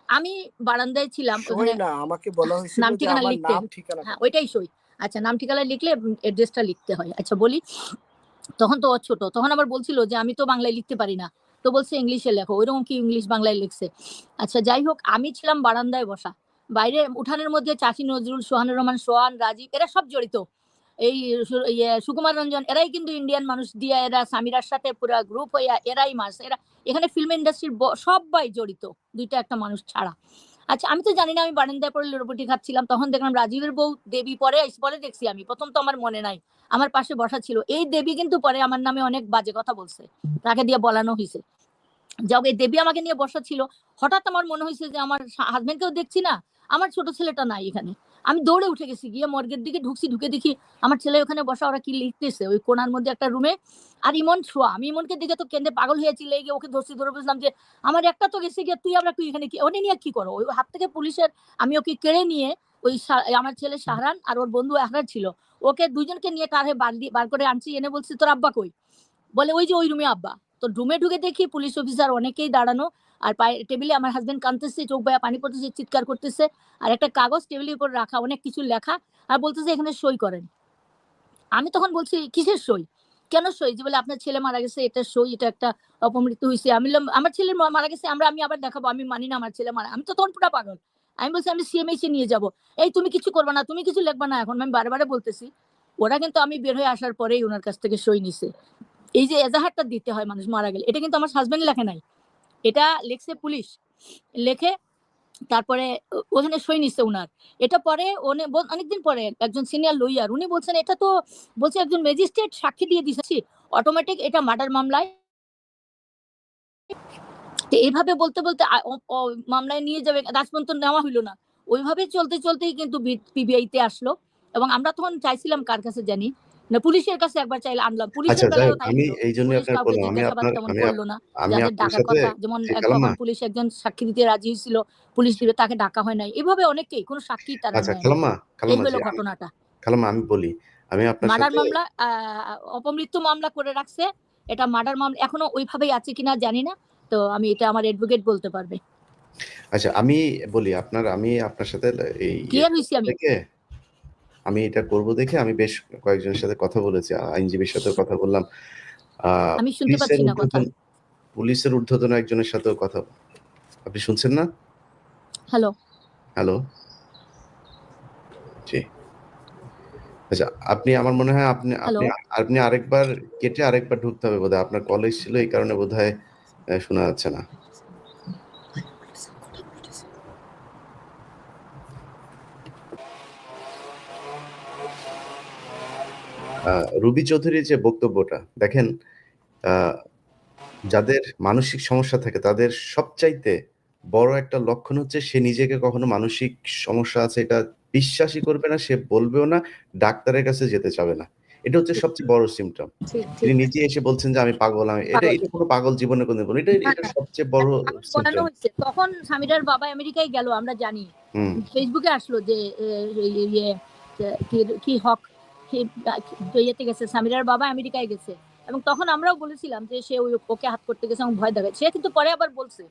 আমি বারান্দায় ছিলাম, ওখানে না, আমাকে বলা হয়েছিল নাম যে ঠিকানা আমার লিখতে, নাম ঠিকানা, হ্যাঁ ওইটাই সই। আচ্ছা, নাম ঠিকানা লিখলে অ্যাড্রেসটা লিখতে হয়। আচ্ছা বলি, তখন তো ছোট, তখন আবার বলছিল যে আমি তো বাংলায় লিখতে পারি না, তো বলছে ইংলিশে লেখো। ওইরকম কি ইংলিশ বাংলায় লিখছে। আচ্ছা যাই হোক, আমি ছিলাম বারান্দায় বসা, বাইরে উঠানের মধ্যে চাচি নজরুল, সোহানুর রহমান, সোহান, রাজীব, এরা সব জড়িত। এই সুকুমার রঞ্জন, এরাই কিন্তু ইন্ডিয়ান মানুষ দিয়া, এরা সামিরার সাথে পুরো গ্রুপ হইয়া এরাই মাস, এরা এখানে ফিল্ম ইন্ডাস্ট্রির সবাই জড়িত, দুইটা একটা মানুষ ছাড়া। আচ্ছা আমি তো জানি না, আমি বারান্দায় পরে লুটোপুটি খাচ্ছিলাম, তখন দেখলাম রাজীবের বউ দেবী, পরে দেখছি আমি, প্রথম তো আমার মনে নাই, আমার পাশে বসা ছিল এই দেবী, কিন্তু পরে আমার নামে অনেক বাজে কথা বলছে, তাকে দিয়ে বলানো হয়েছে। যাও, এই দেবী আমাকে নিয়ে বসা ছিল। হঠাৎ আমার মনে হয়েছে যে আমার হাজবেন্ডকেও দেখছি না, আমার ছোট ছেলেটা নাই এখানে। আমি দৌড়ে উঠে গেছি, গিয়ে মর্গের দিকে ঢুকছি, ঢুকে দেখি আমার ছেলে ওখানে বসা, ওরা কি লিখতেছে ওই কোনার মধ্যে একটা রুমে। আর ইমন শোয়া, আমি ইমনকে দিকে তো কেন্দ্রে পাগল হয়েছি, লেগে ওকে ধরে বুঝলাম যে আমার একটা তো গেছে গিয়ে, তুই আমরা এখানে কি ওনে নিয়ে কি করো। ওই হাত থেকে পুলিশের, আমি ওকে কেড়ে নিয়ে, ওই আমার ছেলে শাহরান আর ওর বন্ধু আহরার ছিল, ওকে দুজনকে নিয়ে কারে বার করে আনছি, এনে বলছি তোর আব্বা কই, বলে ওই যে ওই রুমে আব্বা। তো রুমে ঢুকে দেখি পুলিশ অফিসার অনেকেই দাঁড়ানো, আর টেবিলে আমার হাজবেন্ড কাঁদতেছে, চোখ বায়া পানি পড়তেছে, চিৎকার করতেছে, আর একটা কাগজ টেবিলের উপর রাখা, অনেক কিছু লেখা, আর বলতেছে এখানে সই করেন। আমি তখন বলছি কিসের সই, কেন সই, যে বলে আপনার ছেলে মারা গেছে, এটা সই, এটা একটা অপমৃত্যু হয়েছে। আমি বললাম আমার ছেলে মারা গেছে, আমি আবার দেখাবো, আমি মানি না আমার ছেলে মারা, আমি তো তখন পুরা পাগল। আমি বলছি আমি সিএমএইচে নিয়ে যাব। এই তুমি কিছু করবে না, তুমি কিছু লিখবা না, এখন আমি বারে বলতেছি। ওরা কিন্তু আমি বের হয়ে আসার পরেই ওনার কাছ থেকে সই নিছে। এই যে এজাহারটা দিতে হয় মানুষ মারা গেলে, এটা কিন্তু আমার হাজবেন্ড লেখে নাই, এটা লেখছে পুলিশ, লেখে তারপরে ওখানে সই নিচ্ছে উনার। এটা পরে অনেকদিন পরে একজন সিনিয়র লয়ার উনি বলছেন, এটা তো বলছে একজন ম্যাজিস্ট্রেট সাক্ষী দিয়ে দিয়েছি, অটোমেটিক এটা মার্ডার মামলায়। এইভাবে বলতে মামলায় নিয়ে যাবে, রাজপন্থ নেওয়া হইলো না। ওইভাবে চলতেই কিন্তু পিবিআইতে আসলো। এবং আমরা তখন চাইছিলাম কার কাছে জানি, না পুলিশের কাছে একবার চাইলে আনলাম, আচ্ছা পুলিশের যাই বেলায়ও হোক, তাই আমি হলো। এই জন্যই পুলিশ আপনাকে কাউকে বললাম, জিজ্ঞাসাবাদ তেমন করলো না, আমি যাদের আপনার ডাকার সাথে কথা, যেমন জি, তখন কালাম্মা পুলিশ একজন সাক্ষী দিতে রাজি হয়েছিল, পুলিশ দিবে, তাকে ডাকা হয় নাই। এভাবে অনেকেই কোনো সাক্ষী তারা আচ্ছা নেয় নাই। এই কালাম্মা জি, হলো ঘটনাটা। খালাম্মা আমি বলি, আমি আপনার মার্ডার সাথে মামলা, অপমৃত্যু মামলা করে রাখছে। এটা মার্ডার মামলা এখনো ওইভাবেই আছে কিনা জানি না। তো আমি এটা আমার অ্যাডভোকেট বলতে পারবে। আচ্ছা আমি বলি আমি আপনার সাথে এই ক্লিয়ার হইছি আমি? দেখে আমি এটা করব দেখে আমি বেশ কয়েকজনের সাথে কথা বলেছি, আইনজীবীর সাথেও কথা বললাম। আমি শুনতে পুলিশের পাচ্ছি না কথা। পুলিশের ঊর্ধ্বতন একজনের সাথেও কথা। আপনি শুনছেন না? হ্যালো। হ্যালো? জি। আচ্ছা, আপনি আমার মনে হয় আপনি হ্যালো। আপনি আপনি আরেকবার কেটে আরেকবার ঢুকতে হবে বোধহয়। আপনার কল এসেছিল এই কারণে বোধহয় শোনা যাচ্ছে না। রুবি চৌধুরীর যে বক্তব্যটা দেখেন, আ যাদের মানসিক সমস্যা থাকে তাদের সবচাইতে বড় একটা লক্ষণ হচ্ছে সে নিজেকে কখনো মানসিক সমস্যা আছে এটা বিশ্বাসই করবে না, সে বলবেও না, ডাক্তারের কাছে যেতে চাবে না। এটা হচ্ছে সবচেয়ে বড় সিম্পটম। ঠিক, তিনি ঠিক। নিজেই এসে বলছেন যে আমি পাগল। এটা পাগল। এটা কোনো পাগল জীবনে কোনদিন বলেনি। এটা সবচেয়ে বড় এখন বলানো সিম্পটম। হচ্ছে। তখন সামিরার বাবা আমেরিকায় গেল আমরা জানি। হুম। ফেসবুকে আসলো যে ইয়ে কি হক ইয়েতে গেছে, সামিরার বাবা আমেরিকায় গেছে। এবং তখন আমরাও বলেছিলাম যে সে ওকে হাত করতে গেছে এবং ভয় দেখায়। সে কিন্তু পরে আবার বলছে।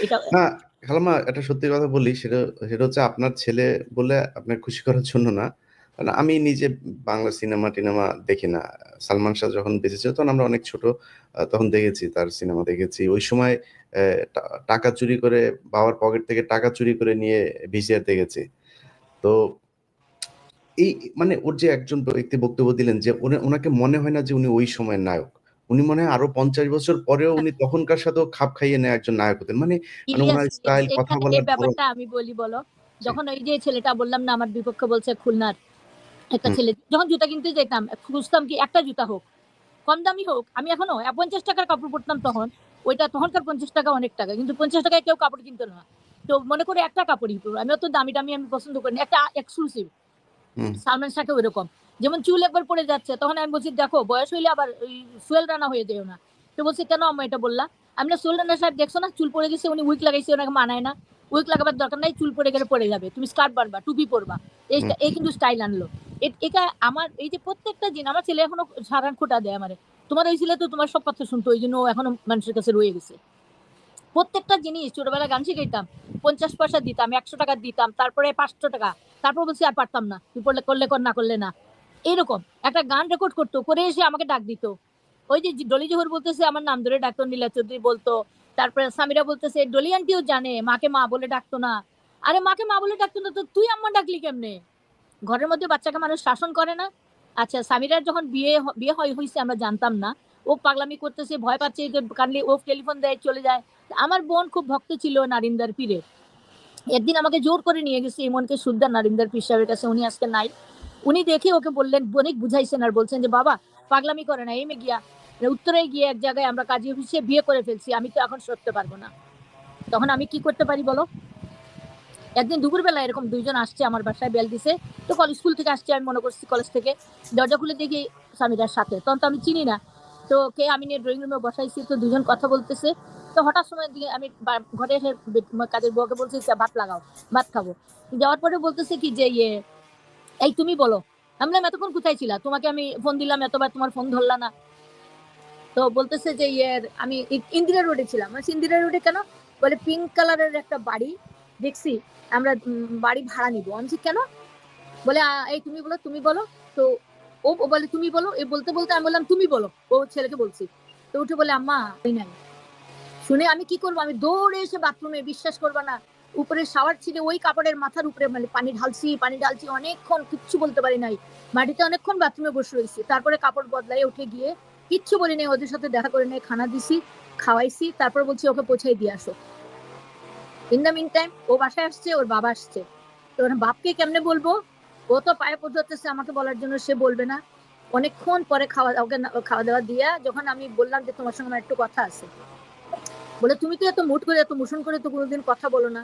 এটা না, খালাম্মা একটা সত্যি কথা বলি, সেটা সেটা হচ্ছে আপনার ছেলে বলে আপনাকে খুশি করার জন্য না। কারণ আমি নিজে বাংলা সিনেমা-টিনেমা দেখি না। সালমান শাহ যখন বেঁচে ছিল তখন আমরা অনেক ছোট। তখন দেখেছি, তার সিনেমা দেখেছি। ওই সময় অ্যা টাকা চুরি করে, বাবার পকেট থেকে টাকা চুরি করে নিয়ে ভিসিআর দেখেছি। তো এই মানে ওর যে একজন ব্যক্তি বক্তব্য দিলেন যে উনাকে মনে হয় না যে উনি ওই সময়ের নায়ক। উনি মনে হয় আরো ৫০ বছর পরেও উনি তখনকার সাথেও খাপ খাইয়ে নেয়া একজন নায়ক হতেন। মানে ইলিয়াস, উনার স্টাইল, কথা এখানে এই বলার ধরন। ব্যাপারটা আমি বলি বলো। জি। যখন ওই যে ছেলেটা বললাম না আমার বিপক্ষে বলছে খুলনার একটা হুম, ছেলে, যখন জুতা কিনতে যেতাম খুঁজতাম কি একটা জুতা হোক, কম দামি হোক। আমি এখনো ৫০ টাকার কাপড় পরতাম তখন। ওইটা তখনকার ৫০ টাকা অনেক টাকা। কিন্তু ৫০ টাকায় কেউ কাপড় কিনতো না। তো মনে করে একটা কাপড়ই পরবো। আমি অত দামি আমি পছন্দ করি না। একটা এক্সক্লুসিভ। হুম, সালমান শাহকে ওইরকম। যেমন চুল একবার পড়ে যাচ্ছে, তখন আমি বলছি দেখো বয়স হইলে আবার ওই সোহেল রানা হয়ে যেও না। তো বলছে কেন আম্মা এটা বললা? আমি না সোহেল রানা সাহেব দেখছো না চুল পড়ে গেছে, উনি উইক লাগাইছে, ওনাকে মানায় না। উইক লাগাবার দরকার নাই, চুল পড়ে গেলে পড়ে যাবে। তুমি স্কার্ফ বানবা, টুপি পরবা। হুম। এই কিন্তু স্টাইল আনলো। এটা আমার এই যে প্রত্যেকটা জিনিস আমার ছেলে এখনো সারান খোঁটা দেয় আমারে। তোমার ওই ছেলে তো তোমার সব কথা শুনতো, ওই জন্য ও এখনো মানুষের কাছে রয়ে গেছে। প্রত্যেকটা জিনিস ছোটবেলায় গান শিখাইতাম, ৫০ পয়সা দিতাম, ১০০ টাকা দিতাম, তারপরে ৫০০ টাকা, তারপর বলছি আর পারতাম না, তুই পড়লে করলে কর, না করলে না। এরকম একটা গান রেকর্ড করতো, করে এসে আমাকে ডাক দিত। ওই যে ডলি জোহর বলতেছে আমার নাম ধরে ডাকতো, নীলা চৌধুরী বলতো, তারপরে সামিরা বলতেছে ডলি আন্টিও জানে মাকে মা বলে ডাকতো না। আরে মাকে মা বলে ডাকতো না তো তুই আম্মা ডাকলি কেমনে? ঘরের মধ্যে বাচ্চাকে মানুষ শাসন করে না? আচ্ছা, সামিরার যখন বিয়ে হইছে আমরা জানতাম না। ও পাগলামি করতেছে, ভয় পাচ্ছে, কানলে ও টেলিফোন দেয়, চলে যায়। আমার বোন খুব ভক্ত ছিল নারিন্দার পীরের। একদিন আমাকে জোর করে নিয়ে গেছে ইমনকে সুদ্দা নারিন্দার পীর সাহেবের কাছে, উনি আজকে নাই। উনি দেখে ওকে বললেন, অনেক বুঝাইছেন আর বলছেন যে বাবা পাগলামি করে না, এই মে গিয়া উত্তরে গিয়ে এক জায়গায় আমরা কাজী অফিসে বিয়ে করে ফেলছি, আমি তো এখন সরতে পারবো না। তখন আমি কি করতে পারি বলো? একদিন দুপুরবেলা এরকম দুইজন আসছে আমার বাসায়, বেল দিছে। তো স্কুল থেকে আসছে, আমি মনে করছি কলেজ থেকে। দরজা খুলে দেখি সামিরার সাথে, তখন তো আমি চিনি না। তো কে আমি নিয়ে ড্রয়িং রুমে বসাইছি, তো দুজন কথা বলতেছে। তো হঠাৎ সময় দিকে আমি ঘরে এসে কাজের বউকে বলছি ভাত লাগাও, ভাত খাবো। যাওয়ার পরে বলতেছে কি যে এই তুমি বলো। আমি বললাম এতক্ষণ কোথায় ছিলা, তোমাকে আমি ফোন দিলাম এতবার, তোমার ফোন ধরলা না। তো বলতেছে যে আমি ইন্দিরা রোডে ছিলাম। ইন্দিরা রোডে কেন? বলে পিঙ্ক কালারের একটা বাড়ি দেখছি, আমরা বাড়ি ভাড়া নিবো। আমি কেন? বলে এই তুমি বলো, তুমি বলো। তো ও বলে তুমি বলো, এই বলতে বলতে আমি বললাম তুমি বলো, ও ছেলেকে বলছি। তো উঠে বলে আম্মা ওই নাই। শুনে আমি কি করবো, আমি দৌড়ে এসে বাথরুমে, বিশ্বাস করবা না, উপরে শাওয়ার ছিল ওই কাপড়ের মাথার উপরে, মানে পানি ঢালছি অনেকক্ষণ, কিচ্ছু বলতে পারি নাই। মাটিতে অনেকক্ষণ বাথরুমে বসে রয়েছি, তারপরে কাপড় বদলাই উঠে গিয়ে কিচ্ছু বলি নাই, ওদের সাথে দেখা করে নেই, খানা দিছি, খাওয়াইছি, তারপর বলছি ওকে পৌঁছাই দিয়ে আসো। ইন দ্য মিন টাইম ও বাসায় আসছে, ওর বাবা আসছে। তো ওর বাপকে কেমনে বলবো? ও তো পায়ে পড়তেছে আমাকে বলার জন্য, সে বলবে না। অনেকক্ষণ পরে খাওয়া দাওয়া দিয়া যখন আমি বললাম যে তোমার সঙ্গে আমার একটু কথা আছে, বলে তুমি তো এত মুট করে, এত মোশন করে তো কোনোদিন কথা বলো না,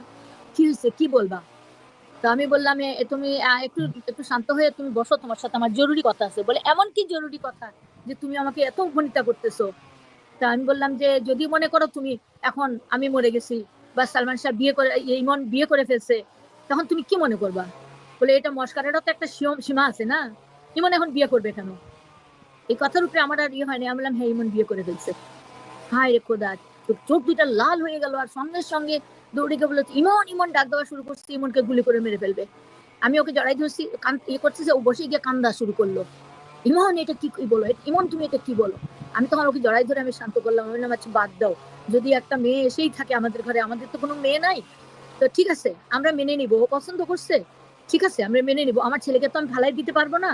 কি হয়েছে, কি বলবা? তো আমি বললাম তুমি একটু একটু শান্ত হয়ে তুমি বসো, তোমার সাথে আমার জরুরি কথা আছে। বলে এমন কি জরুরি কথা যে তুমি আমাকে এত উপনীতা করতেছো? তা আমি বললাম যে যদি মনে করো তুমি এখন আমি মরে গেছি বা সালমান শাহ বিয়ে করে ইমন বিয়ে করে ফেলছে, তখন তুমি কি মনে করবা? বলে এটা মস্কারেরও তো একটা সীমা আছে না, ইমন এখন বিয়ে করবে কেন? এই কথার উপরে আমার আর ইয়ে হয়নি। আমি বললাম হ্যাঁ ইমন বিয়ে করে ফেলছে। হায় রে খোদা, চোখ দুটা লাল হয়ে গেল। আর সঙ্গে সঙ্গে দৌড়ে গিয়ে বলে ইমন ইমন ডাক দেওয়া শুরু করছে, ইমনকে গুলি করে মেরে ফেলবে। আমি ওকে জড়াই ধরছি, ইয়ে করছে যে ও বসে গিয়ে কান্দা শুরু করলো, ইমন এটা কি বলো, ইমন তুমি এটা কি বলো? আমি তখন ওকে জড়াই ধরে আমি শান্ত করলাম। আমি বললাম আচ্ছা বাদ দাও, যদি একটা মেয়ে এসেই থাকে আমাদের ঘরে, আমাদের তো কোনো মেয়ে নাই, তো ঠিক আছে আমরা মেনে নিবো। ও পছন্দ করছে, ঠিক আছে আমরা মেনে নিবো। আমার ছেলেকে তো আমি ফালাই দিতে পারবো না।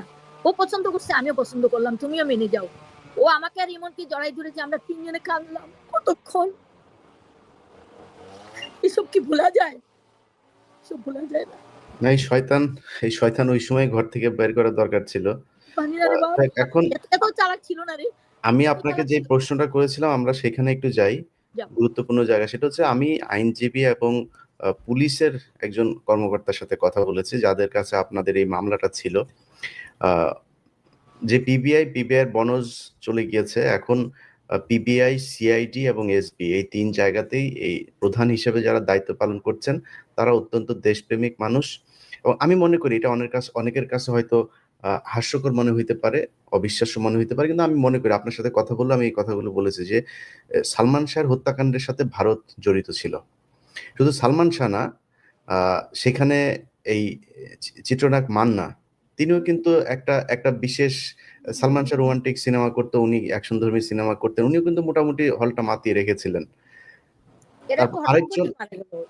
ও পছন্দ করছে, আমিও পছন্দ করলাম, তুমিও মেনে যাও। ও আমাকে আর ইমনকে জড়াই ধরেছে, আমরা তিনজনে কাঁদলাম কতক্ষণ। এসব কি ভোলা যায়? সব ভোলা যায় না। না, এই শয়তান ওই সময় ঘর থেকে বের করা দরকার ছিল। জানি না রে বাপ, এখন এত চালাক ছিল না রে। আমি আপনাকে যে প্রশ্নটা করেছিলাম আমরা সেখানে একটু যাই, যাও। গুরুত্বপূর্ণ জায়গা। সেটা হচ্ছে আমি আইনজীবী এবং পুলিশের একজন কর্মকর্তার সাথে কথা বলেছি যাদের কাছে আপনাদের এই মামলাটা ছিল। যে পিবিআই এর বনজ চলে গিয়েছে এখন। পিবিআই, সিআইডি এবং এসবি এই ৩ জায়গাতেই এই প্রধান হিসেবে যারা দায়িত্ব পালন করছেন তারা অত্যন্ত দেশপ্রেমিক মানুষ। এবং আমি মনে করি এটা অনেকের কাছে হয়তো হাস্যকর মনে হইতে পারে, অবিশ্বাস্য মনে হইতে পারে, কিন্তু আমি মনে করি আপনার সাথে কথা বললে আমি এই কথাগুলো বলেছি যে সালমান শাহের হত্যাকাণ্ডের সাথে ভারত জড়িত ছিল। শুধু সালমান শাহ না, সেখানে এই চিত্রনায়ক মান্না তিনিও কিন্তু একটা একটা বিশেষ, সালমান শাহ রোমান্টিক সিনেমা করতো, উনি অ্যাকশনধর্মী সিনেমা করতেন, উনিও কিন্তু মোটামুটি হলটা মাতিয়ে রেখেছিলেন। তারপর আরেকজন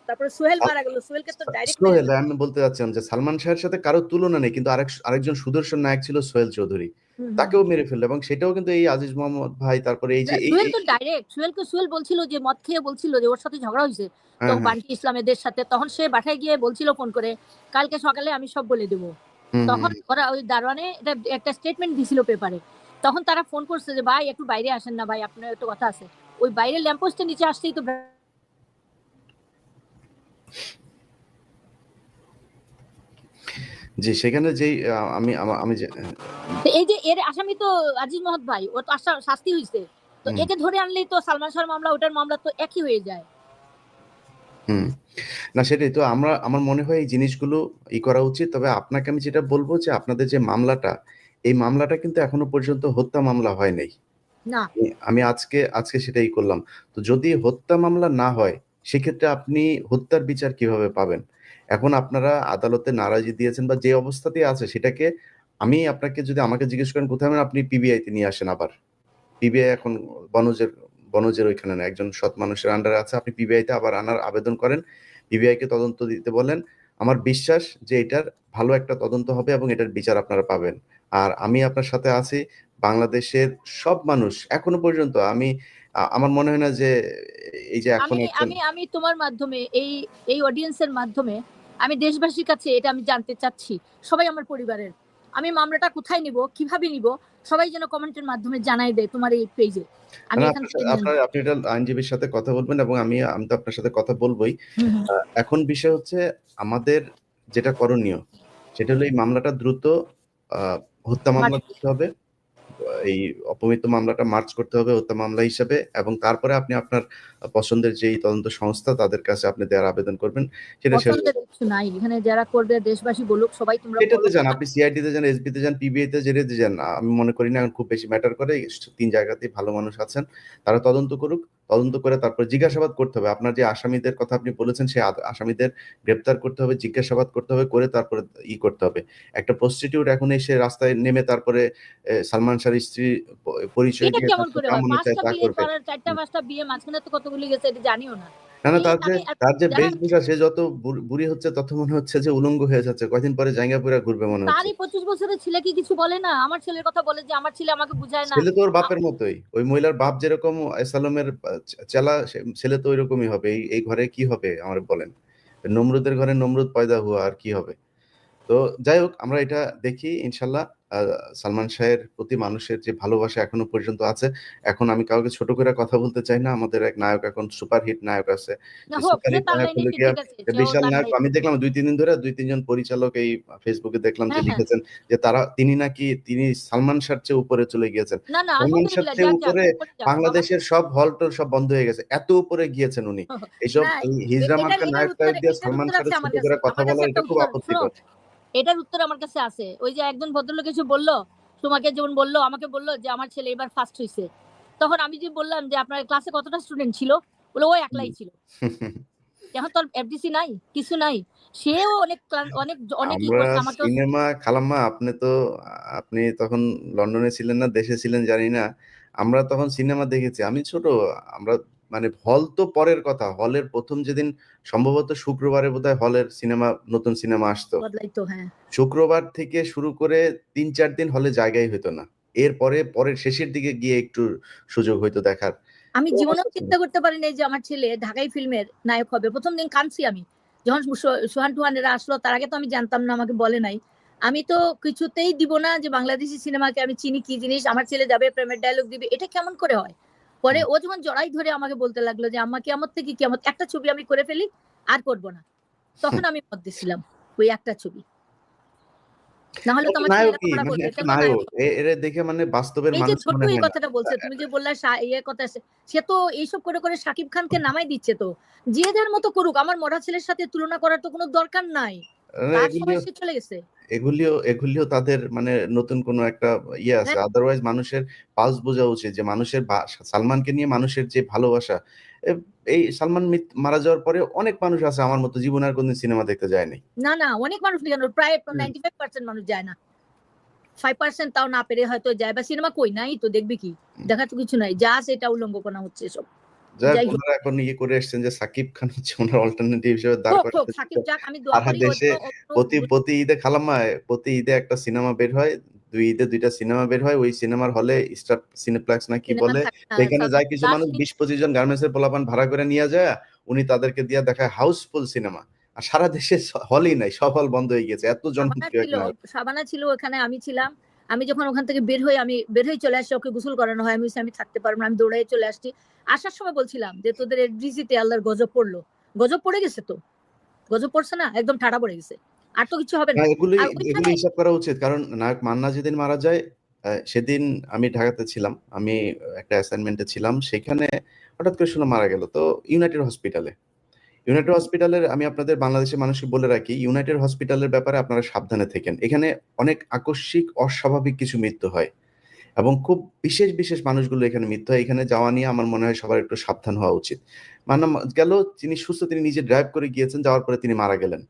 তারপরে সোহেল মারা গেল। সোহেলকে তো ডাইরেক্ট সোহেল, আমি বলতে চাচ্ছিলাম যে সালমান শাহের সাথে কারো তুলনা নেই, কিন্তু আরেকজন সুদর্শন নায়ক ছিল সোহেল চৌধুরী, তাকেও মেরে ফেললো। এবং সেটাও কিন্তু এই আজিজ মোহাম্মদ ভাই, তারপরে এই যে সোহেল তো ডাইরেক্ট, সোহেল বলছিল যে মদ খেয়ে বলছিল যে ওর সাথে ঝগড়া হয়েছে তো বান্টি ইসলামেদের সাথে, তখন সে বাসায় গিয়ে বলছিল ফোন করে কালকে সকালে আমি সব বলে দেবো। তখন ওরা ওই দারোয়ানে এটা একটা স্টেটমেন্ট দিছিল পেপারে, তখন তারা ফোন করছে যে ভাই একটু বাইরে আসেন না ভাই, আপনার একটু কথা আছে। ওই বাইরে ল্যাম্পপোস্টের নিচে আসতেই তো যে সেখানে যেই আমি এই যে এর আসামি তো আজিজ মোহাম্মদ ভাই, ওর তো শাস্তি হয়েছে, তো একে ধরে আনলেই তো সালমান শাহর মামলা ওটার মামলা তো একই হয়ে যায়। না সেটাই তো, আমার মনে হয় এই জিনিসগুলো করা উচিত। তবে আপনাকে আমি যেটা বলবো যে আপনাদের যে মামলাটা, এই মামলাটা কিন্তু এখনো পর্যন্ত হত্যা মামলা হয় নাই। না, আমি আজকে সেটাই করলাম। তো যদি হত্যা মামলা না হয় সেক্ষেত্রে আপনি হত্যার বিচার কিভাবে পাবেন? এখন আপনারা আদালতে নারাজি দিয়েছেন বা যে অবস্থাতেই আছে সেটাকে, আমি আপনাকে যদি আমাকে জিজ্ঞেস করেন কোথায়, আপনি পিবিআই তে নিয়ে আসেন। আবার পিবিআই এখন বনজের ওইখানে না, একজন সৎ মানুষের আন্ডারে আছে। আপনি পিবিআই তে আবার আনার আবেদন করেন, পিবিআই কে তদন্ত দিতে বলেন। আমার বিশ্বাস যে এটার ভালো একটা তদন্ত হবে এবং এটার বিচার আপনারা পাবেন। আর আমি আপনার সাথে আছি। বাংলাদেশের সব মানুষ এখনো পর্যন্ত, আমার মনে হয় না যে এই যে এখন আমি তোমার মাধ্যমে এই অডিয়েন্সের মাধ্যমে আমি দেশবাসীর কাছে এটা আমি জানতে চাচ্ছি, সবাই আমার পরিবারের, আমি মামলাটা কোথায় নিব, কিভাবে নিব, সবাই যেন কমেন্টের মাধ্যমে জানাই দেয় তোমার এই পেজে। আমি এখান থেকে আপনি এটা আইনজীবীর সাথে কথা বলবেন এবং আমি তো আপনার সাথে কথা বলবোই। এখন বিষয় হচ্ছে আমাদের যেটা করণীয় সেটা হলো এই মামলাটা দ্রুত হত্যা মামলা করতে হবে। এই অপমৃত্যু মামলাটা মার্চ করতে হবে হত্যা মামলা হিসেবে, এবং তারপরে আপনি আপনার পছন্দের যেই তদন্ত সংস্থা তাদের কাছে আপনি দেওয়ার আবেদন করবেন। সেটা কিছু নাই এখানে, যারা করবে দেশবাসী বলুক, সবাই তোমরা এটাতে যান, আপনি সিআইডি তে যান, এসবি তে যান, পিবিআই তে যেতে যান, আমি মনে করি না এখন খুব বেশি ম্যাটার করে। ৩ জায়গাতেই ভালো মানুষ আছেন, তারা তদন্ত করুক। তদন্ত করে তারপর জিজ্ঞাসাবাদ করতে হবে। আপনার যে আসামিদের কথা আপনি বলেছেন সেই আসামিদের গ্রেপ্তার করতে হবে, জিজ্ঞাসাবাদ করতে হবে, করে তারপরে করতে হবে। একটা প্রস্টিটিউট এখন এসে রাস্তায় নেমে তারপরে সালমান শাহর স্ত্রী পরিচয় দিয়ে তা করবে। ৪টা-৫টা বিয়ে মাঝখানে তো কতগুলি গেছে এটা জানিও না। না, তার যে বেশভূষা, সে যত বুড়ি হচ্ছে তত মনে হচ্ছে যে উলঙ্গ হয়ে যাচ্ছে, কয়দিন পরে জাঙ্গা পুরা ঘুরবে মনে হচ্ছে। তারই 25 বছরের ছেলে কি কিছু বলে না? আমার ছেলের কথা বলে যে আমার ছেলে আমাকে বুঝায় না। ছেলে তো ওর বাপের মতোই, ওই মহিলার বাপ যেরকম সালোমের চেলা, ছেলে তো ওইরকমই হবে। এই ঘরে কি হবে আমার বলেন? নমরুদের ঘরে নমরুদ পয়দা হুয়া, আর কি হবে? তো যাই হোক, আমরা এটা দেখি ইনশাল্লাহ। সালমান শাহের প্রতি মানুষের যে ভালোবাসা এখনো পর্যন্ত আছে। এখন আমি কাউকে ছোট করে কথা বলতে চাই না। আমাদের এক নায়ক এখন সুপারহিট নায়ক আছে। সুপারহিট নায়ক হলো গিয়া বিশাল নায়ক। আমি দেখলাম 2-3 দিন ধরে 2-3 জন পরিচালক এই ফেসবুকে দেখলাম যে লিখেছেন যে তিনি সালমান শাহর চেয়ে উপরে চলে গিয়েছেন। সালমান শাহর চেয়ে উপরে বাংলাদেশের সব হল টল সব বন্ধ হয়ে গেছে। এত উপরে গিয়েছেন উনি। এইসব হিজড়া মার্কা নায়ক টাইপ দিয়ে সালমান শাহর ছোট করে কথা বলা এটা খুব আপত্তিকর। এটার উত্তর আমার কাছে আছে। ওই যে একজন ভদ্রলোক এসে বলল, তোমাকে যেমন বললো, আমাকে বললো যে আমার ছেলে এবার ফার্স্ট হয়েছে। তখন আমি যে বললাম যে আপনার ক্লাসে কতটা স্টুডেন্ট ছিল, বলে ও একলাই ছিল। এখন তো এফডিসি নাই, কিছু নাই, সেও অনেক অনেক অনেক সিনেমা খালাম্মা আপনি তখন লন্ডনে ছিলেন না দেশে ছিলেন জানি না, আমরা তখন সিনেমা দেখেছি। আমি ছোট, আমরা মানে হল তো পরের কথা, হলের প্রথম যেদিন সম্ভবত শুক্রবারে বোধহয় হলের নতুন সিনেমা আসতো, শুক্রবার থেকে শুরু করে 3-4 দিন হলে জায়গাই হইতো না। এরপরে পরের শেষের দিকে গিয়ে একটু সুযোগ হইতো দেখার। আমি জীবনেও চিন্তা করতে পারি নাই যে আমার ছেলে ঢাকাই ফিল্মের নায়ক হবে। প্রথম দিন কাঁদছি আমি যখন সোহান টুহানেরা আসলো, তার আগে তো আমি জানতাম না, আমাকে বলে নাই। আমি তো কিছুতেই দিব না যে বাংলাদেশি সিনেমাকে আমি চিনি কি জিনিস, আমার ছেলে যাবে প্রেমের ডায়লগ দিবে, এটা কেমন করে হয়। পরে ও যখন জড়াই ধরে আমাকে বলতে লাগলো যে আম্মা কিয়ামত থেকে কিয়ামত, একটা ছবি আমি করে ফেলি আর করব না, তখন আমি মত দিছিলাম ওই একটা ছবি। না হলে তো আমার ছেলেরা করবে। এটা নায়ক এরে দেখে মানে বাস্তবের মানুষ মনে হয় এই কথাটা বলছে, তুমি যে বললা এই কথা, সে তো এইসব করে করে শাকিব খানকে নামাই দিচ্ছে। তো যে যার মতো করুক, আমার মরা ছেলের সাথে তুলনা করার তো কোনো দরকার নাই। তার সময় সে চলে গেছে। এগুলিও তাদের মানে নতুন কোনো একটা ইয়ে আছে। আদারওয়াইজ মানুষের পালস বোঝা উচিত যে মানুষের সালমানকে নিয়ে মানুষের যে ভালোবাসা, এই সালমান মারা যাওয়ার পরে অনেক মানুষ আছে আমার মতো জীবনে আর কোনদিন সিনেমা দেখতে যায়নি। না অনেক মানুষ প্রায় 95% মানুষ যায় না, 5% তাও না পেরে হয়তো যায়। বা সিনেমা কই নাই তো দেখবি কি, দেখা তো কিছু নাই, যা সেটা উল্লঙ্ঘনা হচ্ছে সব। এখন ইয়ে করে এসেছেন যে সাকিব খান হচ্ছে ওনার অল্টারনেটিভ হিসেবে দাঁড় করাতে। দেশে প্রতি ঈদে খালাম্মা, প্রতি ঈদে একটা সিনেমা বের হয়, 2 ঈদে 2টা সিনেমা বের হয়। ওই সিনেমার হলে স্টার সিনেপ্লেক্স না কি বলে, সেখানে যায় কিছু মানুষ 20-25 জন গার্মেন্টসের পোলাপান ভাড়া করে নিয়ে যায়, উনি তাদেরকে দিয়ে দেখায় হাউসফুল সিনেমা। আর সারা দেশে হলই নাই, সব হল বন্ধ হয়ে গেছে। এত জনপ্রিয় শাবানা ছিল ওখানে, আমি ছিলাম। আমি যখন ওখান থেকে বের হয়ে চলে আসছি, ওকে গোসল করানো হয়, আমি থাকতে পারবো না, আমি দৌড়াই চলে আসছি। আসার সময় বলছিলাম যে তোদের এফডিসিতে আল্লাহর গজব পড়লো। গজব পড়ে গেছে, তো গজব পড়ছে না, একদম ঠাড়া পড়ে গেছে, আর তো কিছু হবে না। এগুলি হিসাব করা উচিত, কারণ নায়ক মান্না যেদিন মারা যায় সেদিন আমি ঢাকাতে ছিলাম, আমি একটা অ্যাসাইনমেন্টে ছিলাম, সেখানে হঠাৎ করে শুনে মারা গেল। তো ইউনাইটেড হসপিটালের আমি আপনাদের বাংলাদেশের মানুষকে বলে রাখি, ইউনাইটেড হসপিটালের ব্যাপারে আপনারা সাবধানে থাকেন। এখানে অনেক আকস্মিক অস্বাভাবিক কিছু মৃত্যু হয় এবং খুব বিশেষ মানুষগুলো এখানে মৃত্যু হয়। এখানে যাওয়া নিয়ে আমার মনে হয় সবার একটু সাবধান হওয়া উচিত। মান্না গেল, তিনি সুস্থ, তিনি নিজে ড্রাইভ করে গিয়েছেন, যাওয়ার পরে তিনি মারা গেলেন।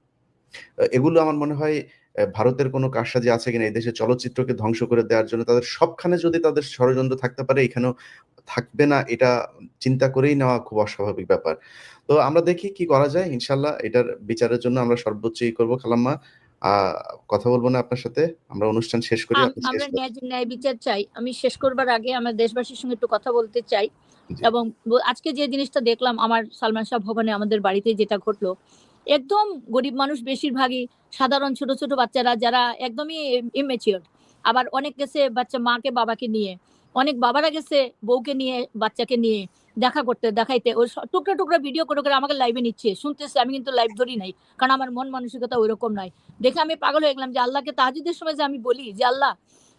এগুলো আমার মনে হয় ভারতের কোনো কারসাজি আছে কিনা এই দেশের চলচ্চিত্রকে ধ্বংস করে দেওয়ার জন্য। তাদের সবখানে যদি তাদের ষড়যন্ত্র থাকতে পারে, এখানেও থাকবে না, এটা চিন্তা করেই নেওয়া খুব অস্বাভাবিক ব্যাপার। তো আমরা দেখি কি করা যায়, ইনশাল্লাহ এটার বিচারের জন্য আমরা সর্বোচ্চই করবো। খালাম্মা, কথা বলবো না আপনার সাথে, আমরা অনুষ্ঠান শেষ করি। আমরা ন্যায় বিচার চাই। আমি শেষ করবার আগে আমার দেশবাসীর সঙ্গে একটু কথা বলতে চাই। এবং আজকে যে জিনিসটা দেখলাম আমার সালমান শাহ ভবনে, আমাদের বাড়িতে যেটা ঘটলো, একদম গরিব মানুষ বেশিরভাগই, সাধারণ ছোট ছোট বাচ্চারা যারা একদমই ইমেচিওর। আবার অনেক গেছে বাচ্চা মাকে বাবাকে নিয়ে, অনেক বাবারা গেছে বউকে নিয়ে বাচ্চাকে নিয়ে দেখা করতে, দেখাইতে ওই টুকরা টুকরা ভিডিও করে করে আমাকে লাইভে নিচ্ছে, শুনতেছে। আমি কিন্তু লাইভ ধরি নাই, কারণ আমার মন মানসিকতা ওইরকম নাই। দেখে আমি পাগল হয়ে গেলাম যে আল্লাহকে তাহাজ্জুদের সময় যে আমি বলি যে আল্লাহ,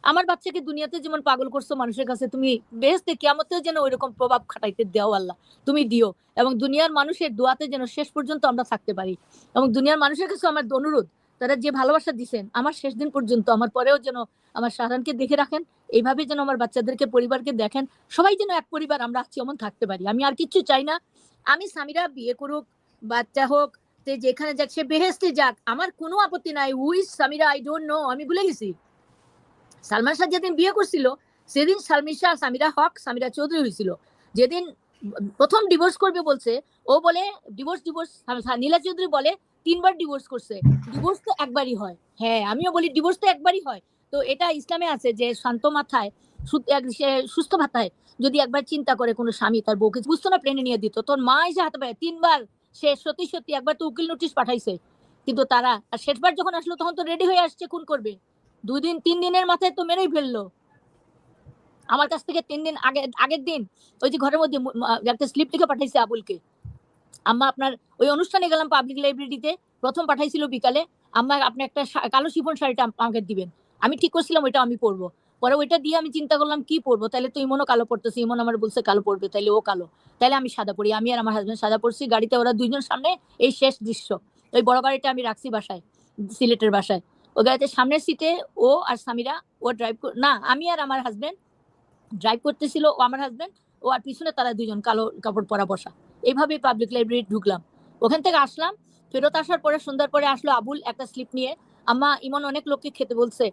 আমার বাচ্চাকে দুনিয়াতে যেমন পাগল করছো মানুষের কাছে, তুমি বেহেশতে কিয়ামতেও যেন ওইরকম প্রভাব খাটাইতে দাও আল্লাহ, তুমি দিও। এবং দুনিয়ার মানুষের দোয়াতে যেন শেষ পর্যন্ত আমরা থাকতে পারি। এবং দুনিয়ার মানুষের কাছে আমার অনুরোধ, তারা যে ভালোবাসা দিচ্ছেন আমার শেষ দিন পর্যন্ত, আমার পরেও যেন আমার শাহরানকে দেখে রাখেন, এইভাবে যেন আমার বাচ্চাদেরকে, পরিবারকে দেখেন, সবাই যেন এক পরিবার আমরা আছি এমন থাকতে পারি। আমি আর কিচ্ছু চাই না। আমি সামিরা বিয়ে করুক, বাচ্চা হোক, যেখানে যাক, সে বেহেস্তে যাক, আমার কোনো আপত্তি নাই। উইস সামিরা, আই ডোন্ট নো, আমি ভুলে গেছি। সালমান শাহ যেদিন বিয়ে করছিল সেদিন সামিরা হক সামিরা চৌধুরী হয়েছিল। যেদিন প্রথম ডিভোর্স করবে বলছে, ও বলে ডিভোর্স নীলা চৌধুরী বলে 3বার ডিভোর্স করছে। ডিভোর্স তো একবারই হয়। হ্যাঁ, আমিও বলি ডিভোর্স তো একবারই হয়। তো এটা ইসলামে আছে যে শান্ত মাথায়, সুস্থ মাথায় যদি একবার চিন্তা করে কোনো স্বামী তার বউকে বুঝতো না প্লেনে নিয়ে দিত, তোর মা এসে হাতে পায় 3বার, সে সত্যি একবার তো উকিল নোটিশ পাঠাইছে, কিন্তু তারা শেষবার যখন আসলো তখন তো রেডি হয়ে আসছে খুন করবে। 3 দিনের মাথায় তো মেরেই ফেললো আমার কাছ থেকে। 3 দিন আগের দিন ওই যে ঘরের মধ্যে একটা স্লিপ লিখে পাঠাইছে আবুলকে, আম্মা আপনার ওই অনুষ্ঠানে গেলাম পাবলিক লাইব্রেরিতে, প্রথম পাঠাইছিল বিকালে, আম্মা আপনি একটা কালো শিফন শাড়িটা আমাকে দিবেন। আমি ঠিক করছিলাম ওইটা আমি পরবো, পরে ওইটা দিয়ে আমি চিন্তা করলাম কি পরবো, তাহলে তো ইমনও কালো পড়তেছে, ইমন আমার বলছে কালো পড়বে, তাইলে ও কালো, তাহলে আমি সাদা পরি। আমি আর আমার হাজবেন্ড সাদা পরছি গাড়িতে, ওরা দুইজন সামনে। এই শেষ দৃশ্য, ওই বড় গাড়িটা আমি রাখছি বাসায়, সিলেটের বাসায়। ওই গাড়িতে সামনের সিটে ও আর সামিরা, ও ড্রাইভ না, আমি আর আমার হাজবেন্ড ড্রাইভ করতেছিল, ও আমার হাজবেন্ড, ও আর পিছনে তারা দুজন কালো কাপড় পরা বসা। এইভাবে পাবলিক লাইব্রেরি ঢুকলাম, ওখান থেকে আসলাম। ফেরত আসার পরে সন্ধ্যার পরে আসলো আবুল একটা স্লিপ নিয়ে, আম্মা ইমন অনেক লোককে খেতে বলছে।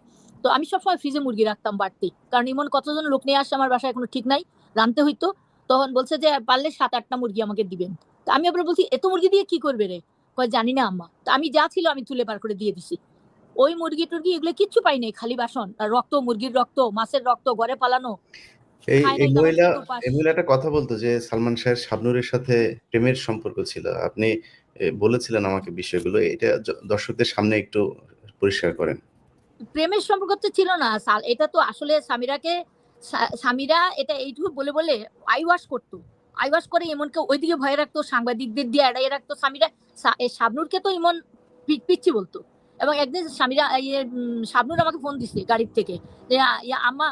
তো আমি সবসময় ফ্রিজে মুরগি রাখতাম বাড়তি, কারণ ইমন কতজন লোক নিয়ে আসছে আমার বাসায় কোনো ঠিক নাই, রানতে হইতো। তখন বলছে যে পারলে 7-8টা মুরগি আমাকে দিবেন। তো আমি আবার বলছি এত মুরগি দিয়ে কি করবে রে, কয় জানি না আম্মা। তো আমি যা ছিল আমি তুলে বার করে দিয়ে দিছি। ওই মুরগি টুরগি এগুলো কিচ্ছু পাই নাই, খালি বাসন আর রক্ত, মুরগির রক্ত, মাছের রক্ত, ঘরে পালানো। এই মহিলা একটা কথা বলতো যে সালমান শাহের শাবনূরের সাথে প্রেমের সম্পর্ক ছিল। আপনি বলেছিলেন আমাকে বিষয়গুলো, এটা দর্শকদের সামনে একটু পরিষ্কার করেন। প্রেমের সম্পর্ক তো ছিল না, এটা তো আসলে সামিরা এটা এইটুকু বলে বলে আইওয়াশ করতো। আইওয়াশ করে ইমনকে ওইদিকে ভয় রাখতো, সাংবাদিকদের দিয়ে এড়াইয়ে রাখতো। শাবনূরকে তো ইমন পিচ্ছি বলতো। এবং একদিন শাবনূর আমাকে ফোন দিছে গাড়ির থেকে যে আম্মা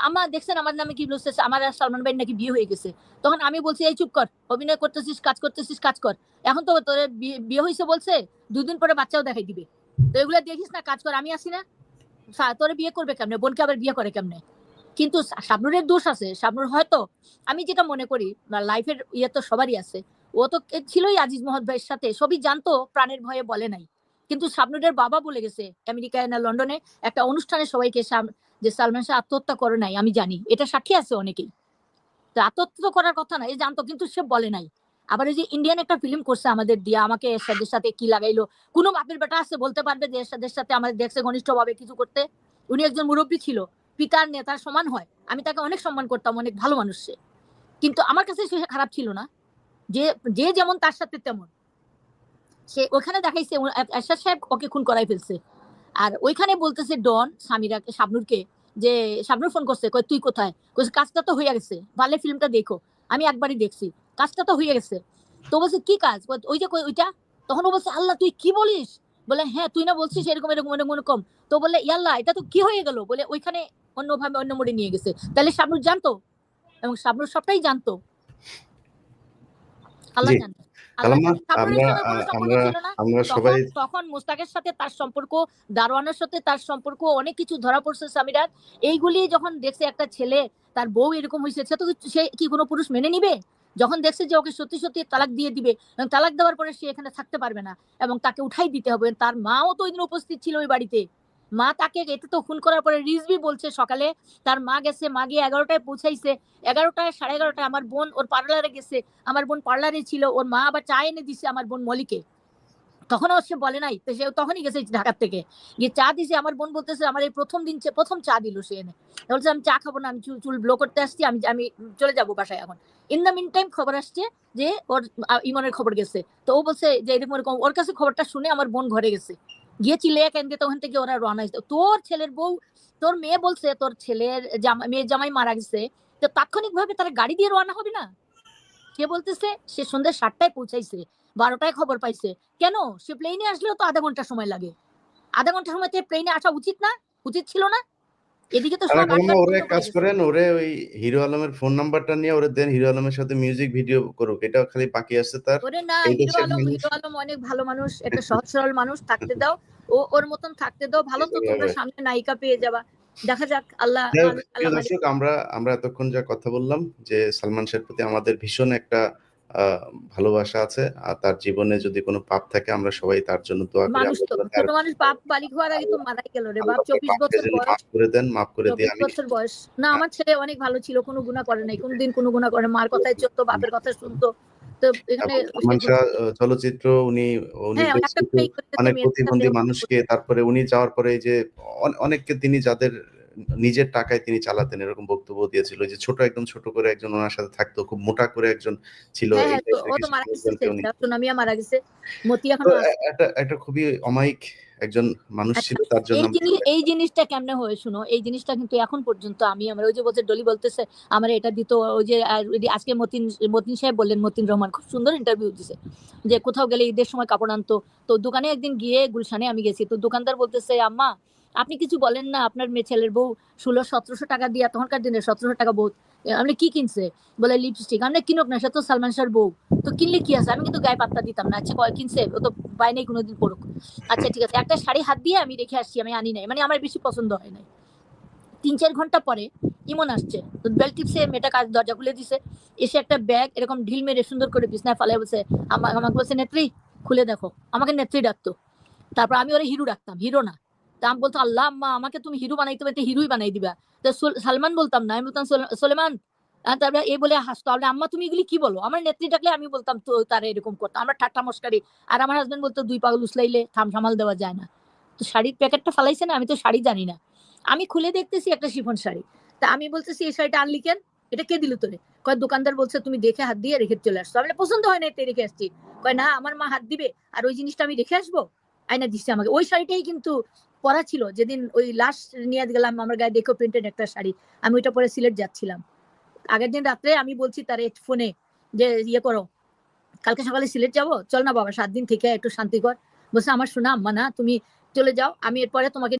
আম্মা দেখছেন আমার নামে কি বলছে, আমার আর সালমান ভাই নাকি বিয়ে হয়ে গেছে। তখন আমি বলছি এই চুপ কর, অভিনয় করতেছিস, কাজ করতেছিস, কাজ কর। এখন তো তোর বিয়ে হয়েছে বলছে, 2 দিন পরে বাচ্চাও দেখাই দিবে, তো এগুলো দেখিস না, কাজ কর। আমি আসি না, তোরে বিয়ে করবে কেমনে, বোনকে আবার বিয়ে করে কেমনে। কিন্তু শাবনূরের দোষ আছে। শাবনূর হয়তো, আমি যেটা মনে করি লাইফের ইয়ে তো সবারই আছে, ও তো ছিলই আজিজ মহম্মদ ভাইয়ের সাথে, সবই জানতো, প্রাণের ভয়ে বলে নাই। কিন্তু শাবনূরের বাবা বলে গেছে আমেরিকায় না লন্ডনে একটা অনুষ্ঠানে সবাইকে, যে সালমান শাহ আত্মহত্যা করে নাই, আমি জানি, এটা সাক্ষী আছে অনেকেই। তো আত্মহত্যা করার কথা না, এই জানতো কিন্তু সে বলে নাই। আবার এই যে ইন্ডিয়ান একটা ফিল্ম করছে আমাদের দিয়া, আমাকে এরশাদের সাথে কি লাগাইলো। কোনো বাপের বেটা আছে বলতে পারবে যে এরশাদের সাথে আমাদের দেখছে ঘনিষ্ঠ ভাবে কিছু করতে? উনি একজন মুরব্বী ছিল, পিতার নেতার সমান হয়, আমি তাকে অনেক সম্মান করতাম, অনেক ভালো মানুষ সে। কিন্তু আমার কাছে সে খারাপ ছিল না। যে যে যেমন তার সাথে তেমন। সে ওখানে দেখাইছে এরশাদ সাহেব ওকে খুন করাই ফেলছে, আর ওইখানে বলতেছে ডন শাবনূরকে যে, শাবনূর ফোন করছে, কই তুই কোথায়, কইছে কাজটা তো হয়ে গেছে, পারলে ফিল্মটা দেখো। আমি একবারই দেখছি, কাজটা তো হয়ে গেছে। তো বলছে কি কাজ, ওই যে ওইটা। তখন ও বলছে আল্লাহ তুই কি বলিস, বলে হ্যাঁ তুই না বলছিস এরকম এরকম এরকম এরকম। তো বলে ইয়াল্লাহ এটা তো কি হয়ে গেল, বলে ওইখানে অন্যভাবে অন্য মোড়ে নিয়ে গেছে। তাহলে শাবনূর জানতো, এবং শাবনূর সবটাই জানতো, আল্লাহ জানে। তখন মুস্তাকের সাথে তার সম্পর্ক, দারোয়ানের সাথে তার সম্পর্ক, অনেক কিছু ধরা পড়ছে সামিরার। এইগুলি যখন দেখছে একটা ছেলে, তার বউ এরকম হয়েছে, সে কি কোনো পুরুষ মেনে নিবে? যখন দেখছে যে ওকে সত্যি সত্যি তালাক দিয়ে দিবে, এবং তালাক দেওয়ার পরে সে এখানে থাকতে পারবে না এবং তাকে উঠাই দিতে হবে। তার মাও তো ওই দিন উপস্থিত ছিল ওই বাড়িতে। মা তাকে এটা তো খুন করার পরে রিজভি বলছে সকালে তার মা গেছে, মা গিয়ে 11টায় পৌঁছাইছে, 11টায় 11:30 আমার বোন ওর পার্লারে গেছে, আমার বোন পার্লারে ছিল, ওর মা আবার চা এনে দিছে আমার বোন মলিকে। তখনও সে বলে নাই, তো সে তখনই গেছে ঢাকার থেকে গিয়ে চা দিছে। আমার বোন বলতেছে আমার এই প্রথম চা দিল সে এনে, বলছে আমি চা খাবো না, আমি চুল ব্লো করতে আসছি, আমি আমি চলে যাবো বাসায় এখন। ইন দ্য মিন টাইম খবর আসছে যে ওর ইমনের খবর গেছে। তো ও বলছে যে এরকম এরকম, ওর কাছে খবরটা শুনে আমার বোন ঘরে গেছে, গিয়ে চিলে কেন্দ্রে, তখন থেকে ওরা রওনা হয়েছে। তোর ছেলের বউ, তোর মেয়ে বলছে তোর ছেলের মেয়ের জামাই মারা গেছে, তো তাৎক্ষণিক ভাবে তারা গাড়ি দিয়ে রওনা হবে না? সে বলতেছে সে সন্ধ্যা 7টায় পৌঁছাইছে, 12টায় খবর পাইছে। কেন? সে প্লেনে আসলেও তো আধা ঘন্টা সময় লাগে, আধা ঘন্টা সময়তে প্লেনে আসা উচিত না? উচিত ছিল না? এদিকে তো সব ওরে কাজ করেন, ওরে ওই হিরো আলমের ফোন নাম্বারটা নিয়ে ওরে দেন, হিরো আলমের সাথে মিউজিক ভিডিও করুক, এটা খালি বাকি আছে তার। ওরে না, হিরো আলম অনেক ভালো মানুষ, একটা সহজ সরল মানুষ, থাকতে দাও, ও ওর মতন থাকতে দাও, ভালো তো তোমরা সামনে নায়িকা পেয়ে যাবা, দেখা যাক। আল্লাহ দর্শক, আমরা এতক্ষণ যা কথা বললাম যে সালমান শাহের প্রতি আমাদের ভীষণ একটা ভালোবাসা আছে, আর তার জীবনে যদি কোনো পাপ থাকে আমরা সবাই তার জন্য দোয়া করি। ছোট মানুষ পাপ বালিক হওয়ার আগে তো মারাই গেল রে বাপ। 24 বছর বয়স, মাফ করে দেন, মাফ করে দিয়ে 24 বছর বয়স না, আমার ছেলে অনেক ভালো ছিল, কোনো গুনাহ করে নাই, কোনোদিন কোনো গুনাহ করে, মার কথাই চলতো, বাপের কথা শুনতো। তো এখানে চলচ্চিত্র উনি অনেক প্রতিবন্ধী মানুষকে, তারপরে উনি যাওয়ার পরে যে অনেককে তিনি যাদের নিজের টাকায় তিনি চালাতেন এরকম বক্তব্য দিয়েছিল, যে একদম ছোট করে একজন ওনার সাথে থাকতো, খুব মোটা করে একজন ছিল। ও তো মারা গেছে, সুনামিয়া মারা গেছে, মতি এখন একটা খুবই অমায়িক একজন মানুষ ছিল, তার জন্য এই জিনিসটা কেমনে হয় শুনো, এই জিনিসটা কিন্তু এখন পর্যন্ত আমি আমার ওই যে বলছে ডলি বলতেছে আমার এটা দিত, ওই যে আজকে মতিন সাহেব বললেন, মতিন রহমান খুব সুন্দর ইন্টারভিউ দিছে যে কোথাও গেলে ঈদের সময় কাপড় আনতো। তো দোকানে একদিন গিয়ে গুলশানে আমি গেছি, তো দোকানদার বলতেছে আম্মা আপনি কিছু বলেন না, আপনার মেয়ে ছেলের বউ 1600-1700 টাকা দিয়া, তখনকার দিনে 1700 টাকা বউ, আপনি কি কিনছে? বলে লিপস্টিক। আমি কিনুক না, সে তো সালমান শাহর বউ, তো কিনলে কি আছে? আমি কিন্তু গায়ে পাত্তা দিতাম না। আচ্ছা কিনছে, ও তো পায় নাই কোনোদিন পড়ুক। আচ্ছা ঠিক আছে, একটা শাড়ি হাত দিয়ে আমি রেখে আসছি, আমি আনি নাই, মানে আমার বেশি পছন্দ হয় নাই। 3-4 ঘন্টা পরে ইমন আসছে, তো বেল্ট টিপসে মেয়েটা কাজ দরজা খুলে দিছে, এসে একটা ব্যাগ এরকম ঢিল মেরে সুন্দর করে বিছনায় ফালাই বলছে, আমাকে বলছে নেত্রী খুলে দেখো। আমাকে নেত্রী ডাকতো, তারপর আমি ওরা হিরো ডাকতাম, হিরো না। তা আমি বলতো আল্লাহ আম্মা আমাকে তুমি হিরো বানাইতে পারতে, হিরোই বানাই দিবা। তো সালমান বলতাম না, আমি বলতাম সোলেমান। তারপরে এ বলে হাসতো, আম্মা তুমি এগুলি কি বলো? আমার নেত্রী ডাকলে আমি বলতাম তো তারা এরকম করতো, আমরা ঠাট্টা মস্কারি। আর আমার হাজবেন্ড বলতো 2 পাগল উসলাইলে থাম সামাল দেওয়া যায় না। তো শাড়ির প্যাকেটটা ফালাইছে না, আমি তো শাড়ি জানি না, আমি খুলে দেখতেছি একটা শিফন শাড়ি। তা আমি বলতেছি এই শাড়িটা আনলি কেন, এটা কে দিল তোরে? কয় দোকানদার বলছে তুমি দেখে হাত দিয়ে রেখে চলে আসছো। আমি পছন্দ হয় না, রেখে আসছি। কয় না আমার মা হাত দিবে আর ওই জিনিসটা আমি রেখে আসবো? আয়না দিচ্ছে আমাকে। ওই শাড়িটাই কিন্তু পরা ছিল যেদিন ওই লাস্ট নিয়ে গেলাম, আমার গায়ে দেখো প্রিন্টেড একটা শাড়ি, আমি ওইটা পরে সিলেট যাচ্ছিলাম। আগের দিন রাত্রে আমি বলছি তার ফোনে যে ইয়ে করো, কালকে সকালে সিলেট যাবো, চল না বাবা 7 দিন থেকে একটু শান্তি কর। বলছে আমার শোনা আম্মা না, তুমি চলে যাও, আমি এরপরে তোমাকে